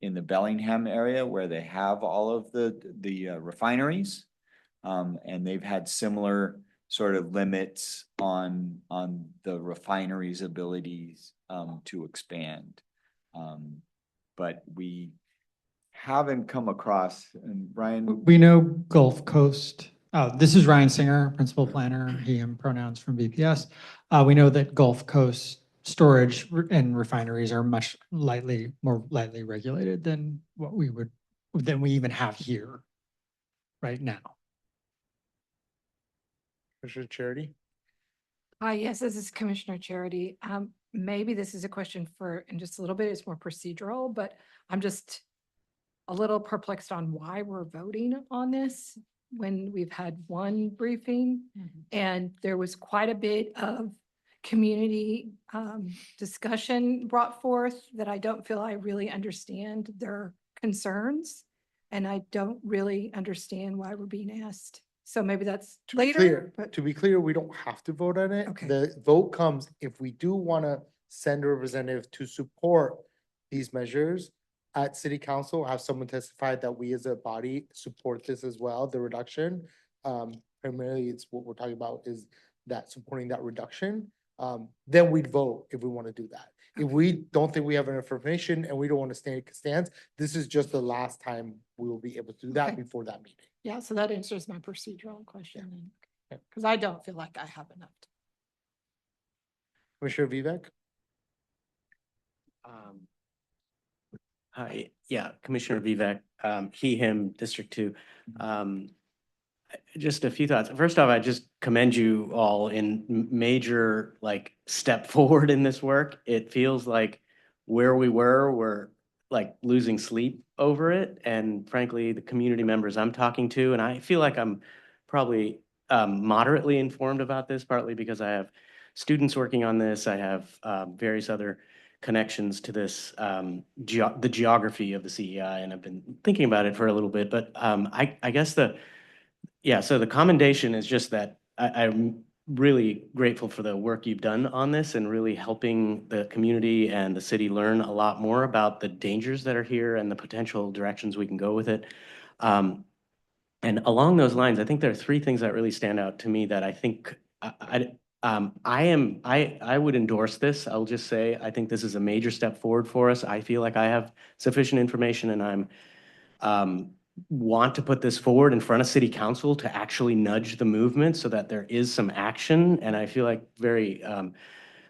Speaker 15: the Bellingham area, where they have all of the refineries, and they've had similar sort of limits on the refineries' abilities to expand. But we haven't come across, and Ryan.
Speaker 20: We know Gulf Coast, this is Ryan Singer, Principal Planner, he, him pronouns from BPS. We know that Gulf Coast storage and refineries are much more lightly regulated than than we even have here right now.
Speaker 16: Commissioner Charity.
Speaker 17: Hi, yes, this is Commissioner Charity. Maybe this is a question for, in just a little bit, it's more procedural, but I'm just a little perplexed on why we're voting on this when we've had one briefing and there was quite a bit of community discussion brought forth that I don't feel I really understand their concerns, and I don't really understand why we're being asked. So maybe that's later.
Speaker 16: To be clear, we don't have to vote on it.
Speaker 17: Okay.
Speaker 16: The vote comes if we do want to send a representative to support these measures at city council, have someone testify that we as a body support this as well, the reduction. Primarily, it's what we're talking about is that supporting that reduction. Then we'd vote if we want to do that. If we don't think we have enough information and we don't want to stand, this is just the last time we will be able to do that before that meeting.
Speaker 17: Yeah, so that answers my procedural question. Because I don't feel like I have enough.
Speaker 16: Commissioner Vivek?
Speaker 14: Hi, yeah, Commissioner Vivek, he, him, District 2. just a few thoughts. First off, I just commend you all in major like step forward in this work. It feels like where we we're like losing sleep over it. And frankly, the community members I'm talking to, and I feel like I'm probably moderately informed about this, partly because I have students working on this. I have various other connections to this, the geography of the CEI, and I've been thinking about it for a little bit. But I guess so the commendation is just that I'm really grateful for the work you've done on this and really helping the community and the city learn a lot more about the dangers that are here and the potential directions we can go with it. And along those lines, I think there are three things that really stand out to me that I think I would endorse this. I'll just say, I think this is a major step forward for us. I feel like I have sufficient information and I'm want to put this forward in front of city council to actually nudge the movement so that there is some action. And I feel like very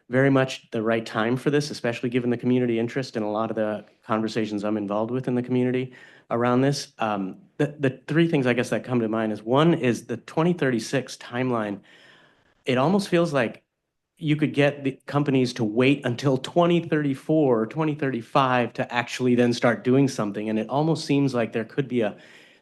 Speaker 14: much the right time for this, especially given the community interest and a lot of the conversations I'm involved with in the community around this. The three things I guess that come to mind is one is the 2036 timeline. It almost feels like you could get the companies to wait until 2034 or 2035 to actually then start doing something. And it almost seems like there could be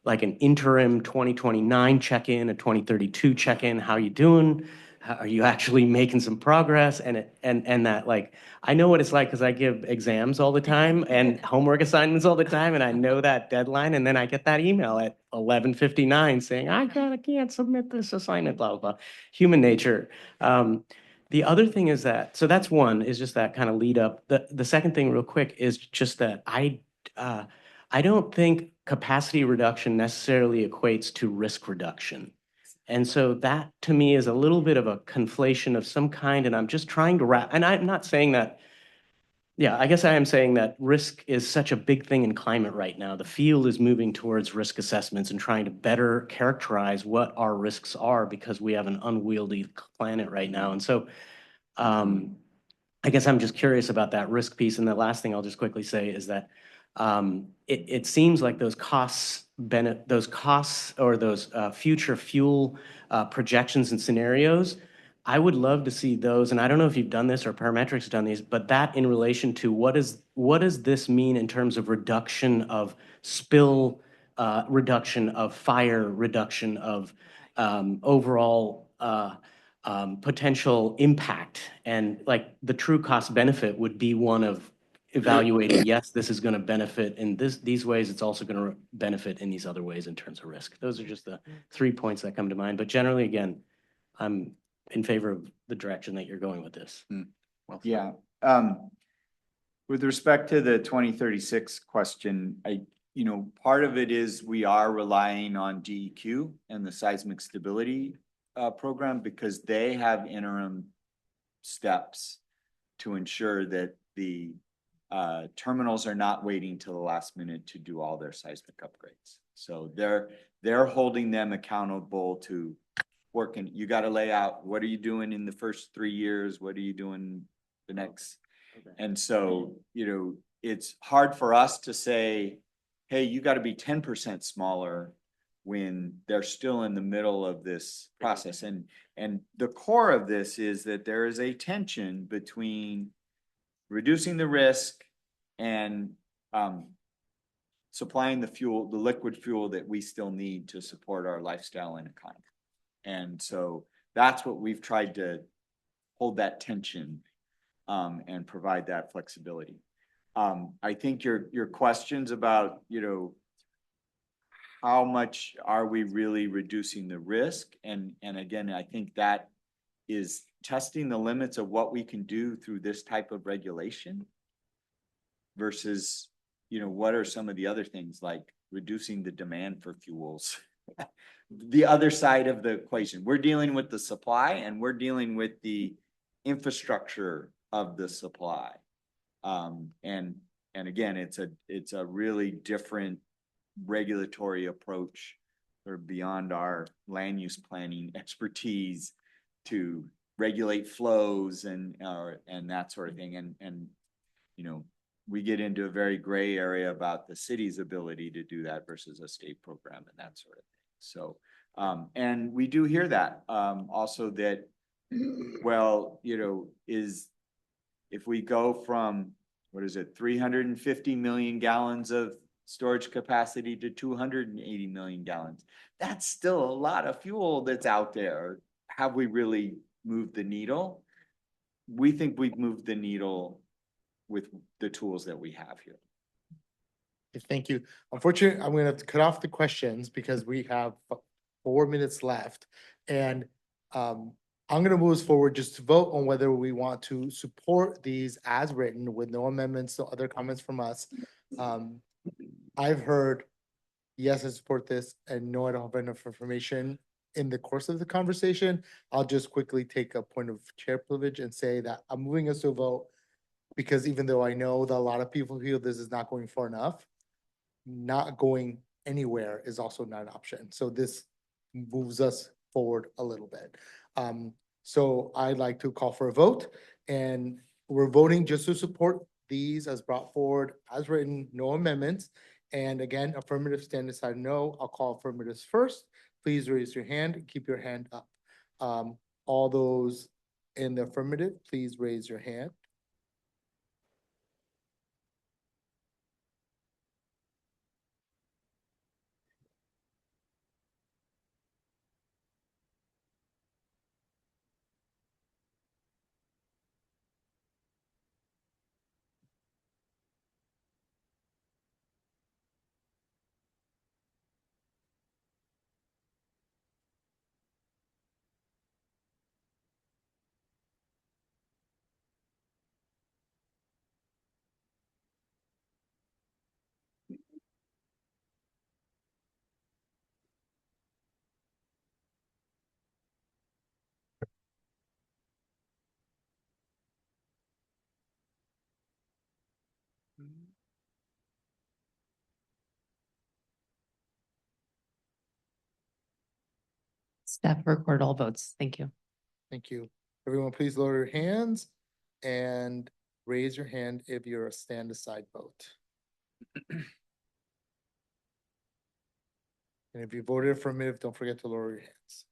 Speaker 14: like an interim 2029 check-in, a 2032 check-in. How you doing? Are you actually making some progress? And that, like, I know what it's like because I give exams all the time and homework assignments all the time, and I know that deadline, and then I get that email at 11:59 saying I can't submit this assignment, blah blah blah. Human nature. The other thing is that, so that's one, is just that kind of lead up. The second thing real quick is just that I don't think capacity reduction necessarily equates to risk reduction. And so that to me is a little bit of a conflation of some kind, and I'm just trying to wrap, and I'm not saying that, yeah, I guess I am saying that risk is such a big thing in climate right now. The field is moving towards risk assessments and trying to better characterize what our risks are because we have an unwieldy planet right now. And so I guess I'm just curious about that risk piece. And the last thing I'll just quickly say is that it seems like those costs or those future fuel projections and scenarios, I would love to see those. And I don't know if you've done this or Parametrics done these, but that in relation to what does this mean in terms of reduction of spill, reduction of fire, reduction of overall potential impact, and like the true cost benefit would be one of evaluating, yes, this is going to benefit in these ways. It's also going to benefit in these other ways in terms of risk. Those are just the 3 points that come to mind. But generally, again, I'm in favor of the direction that you're going with this.
Speaker 15: Well, yeah. With respect to the 2036 question, part of it is we are relying on DEQ and the seismic stability program because they have interim steps to ensure that the terminals are not waiting till the last minute to do all their seismic upgrades. So they're holding them accountable to working. You got to lay out, what are you doing in the first 3 years? What are you doing the next? Okay. And so, it's hard for us to say, hey, you got to be 10% smaller when they're still in the middle of this process. And the core of this is that there is a tension between reducing the risk and supplying the fuel, the liquid fuel that we still need to support our lifestyle and economy. And so that's what we've tried to hold that tension and provide that flexibility. I think your questions about, how much are we really reducing the risk? And again, I think that is testing the limits of what we can do through this type of regulation versus, what are some of the other things like reducing the demand for fuels? The other side of the equation. We're dealing with the supply and we're dealing with the infrastructure of the supply. And again, it's a really different regulatory approach or beyond our land use planning expertise to regulate flows and that sort of thing. And we get into a very gray area about the city's ability to do that versus a state program and that sort of thing. So, and we do hear that, also that, well, if we go from, what is it, 350 million gallons of storage capacity to 280 million gallons, that's still a lot of fuel that's out there. Have we really moved the needle? We think we've moved the needle with the tools that we have here.
Speaker 16: Thank you. Unfortunately, I'm gonna have to cut off the questions because we have 4 minutes left. And I'm gonna move us forward just to vote on whether we want to support these as written with no amendments, no other comments from us. I've heard, yes, I support this, and no, I don't have enough information. In the course of the conversation, I'll just quickly take a point of chair privilege and say that I'm moving us to a vote because even though I know that a lot of people feel this is not going far enough, not going anywhere is also not an option. So this moves us forward a little bit. So I'd like to call for a vote, and we're voting just to support these as brought forward, as written, no amendments. And again, affirmative stand aside no. I'll call affirmatives first. Please raise your hand and keep your hand up. All those in the affirmative, please raise your hand.
Speaker 2: Staff record all votes. Thank you.
Speaker 16: Thank you. Everyone, please lower your hands and raise your hand if you're a stand aside vote. And if you voted affirmative, don't forget to lower your hands.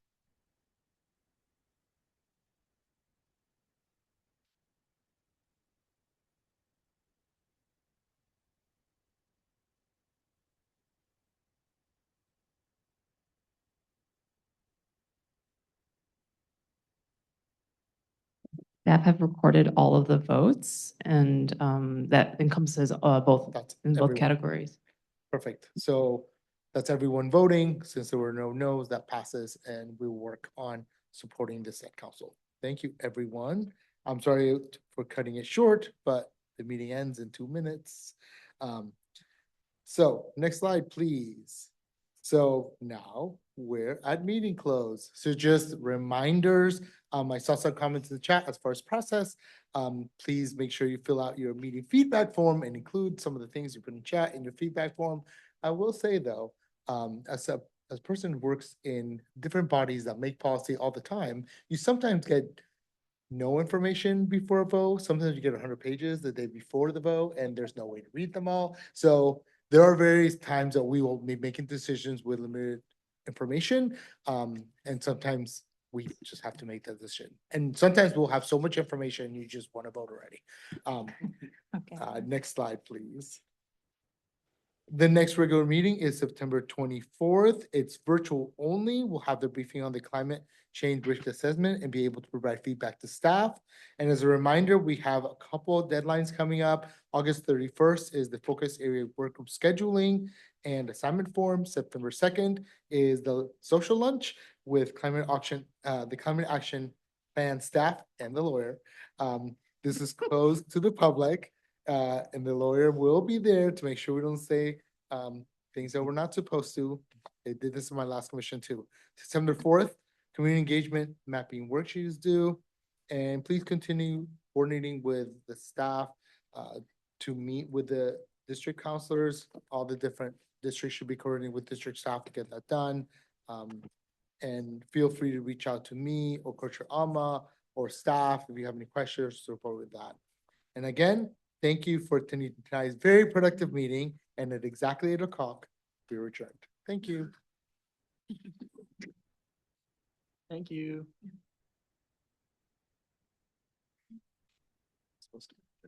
Speaker 2: Staff have recorded all of the votes, and that encompasses both
Speaker 16: That's
Speaker 2: in both
Speaker 16: everyone.
Speaker 2: categories.
Speaker 16: Perfect. So that's everyone voting. Since there were no no's, that passes, and we'll work on supporting this at council. Thank you, everyone. I'm sorry for cutting it short, but the meeting ends in 2 minutes. So next slide, please. So now we're at meeting close. So just reminders, I saw some comments in the chat as far as process. Please make sure you fill out your meeting feedback form and include some of the things you put in chat in your feedback form. I will say though, as a person who works in different bodies that make policy all the time, you sometimes get no information before a vote. Sometimes you get 100 pages the day before the vote and there's no way to read them all. So there are various times that we will be making decisions with limited information. And sometimes we just have to make that decision. And sometimes we'll have so much information, you just want to vote already. Next slide, please. The next regular meeting is September 24th. It's virtual only. We'll have the briefing on the climate change risk assessment and be able to provide feedback to staff. And as a reminder, we have a couple of deadlines coming up. August 31st is the focus area work group scheduling and assignment form. September 2nd is the social lunch with the climate action plan staff and the lawyer. This is closed to the public. And the lawyer will be there to make sure we don't say things that we're not supposed to. They did this in my last commission too. September 4th, community engagement mapping worksheet is due. And please continue coordinating with the staff to meet with the district counselors. All the different districts should be coordinating with district staff to get that done. And feel free to reach out to me or Coach Alma or staff if you have any questions to support with that. And again, thank you for attending tonight's very productive meeting, and at exactly 8 o'clock, we are adjourned. Thank you.
Speaker 8: Thank you. Supposed to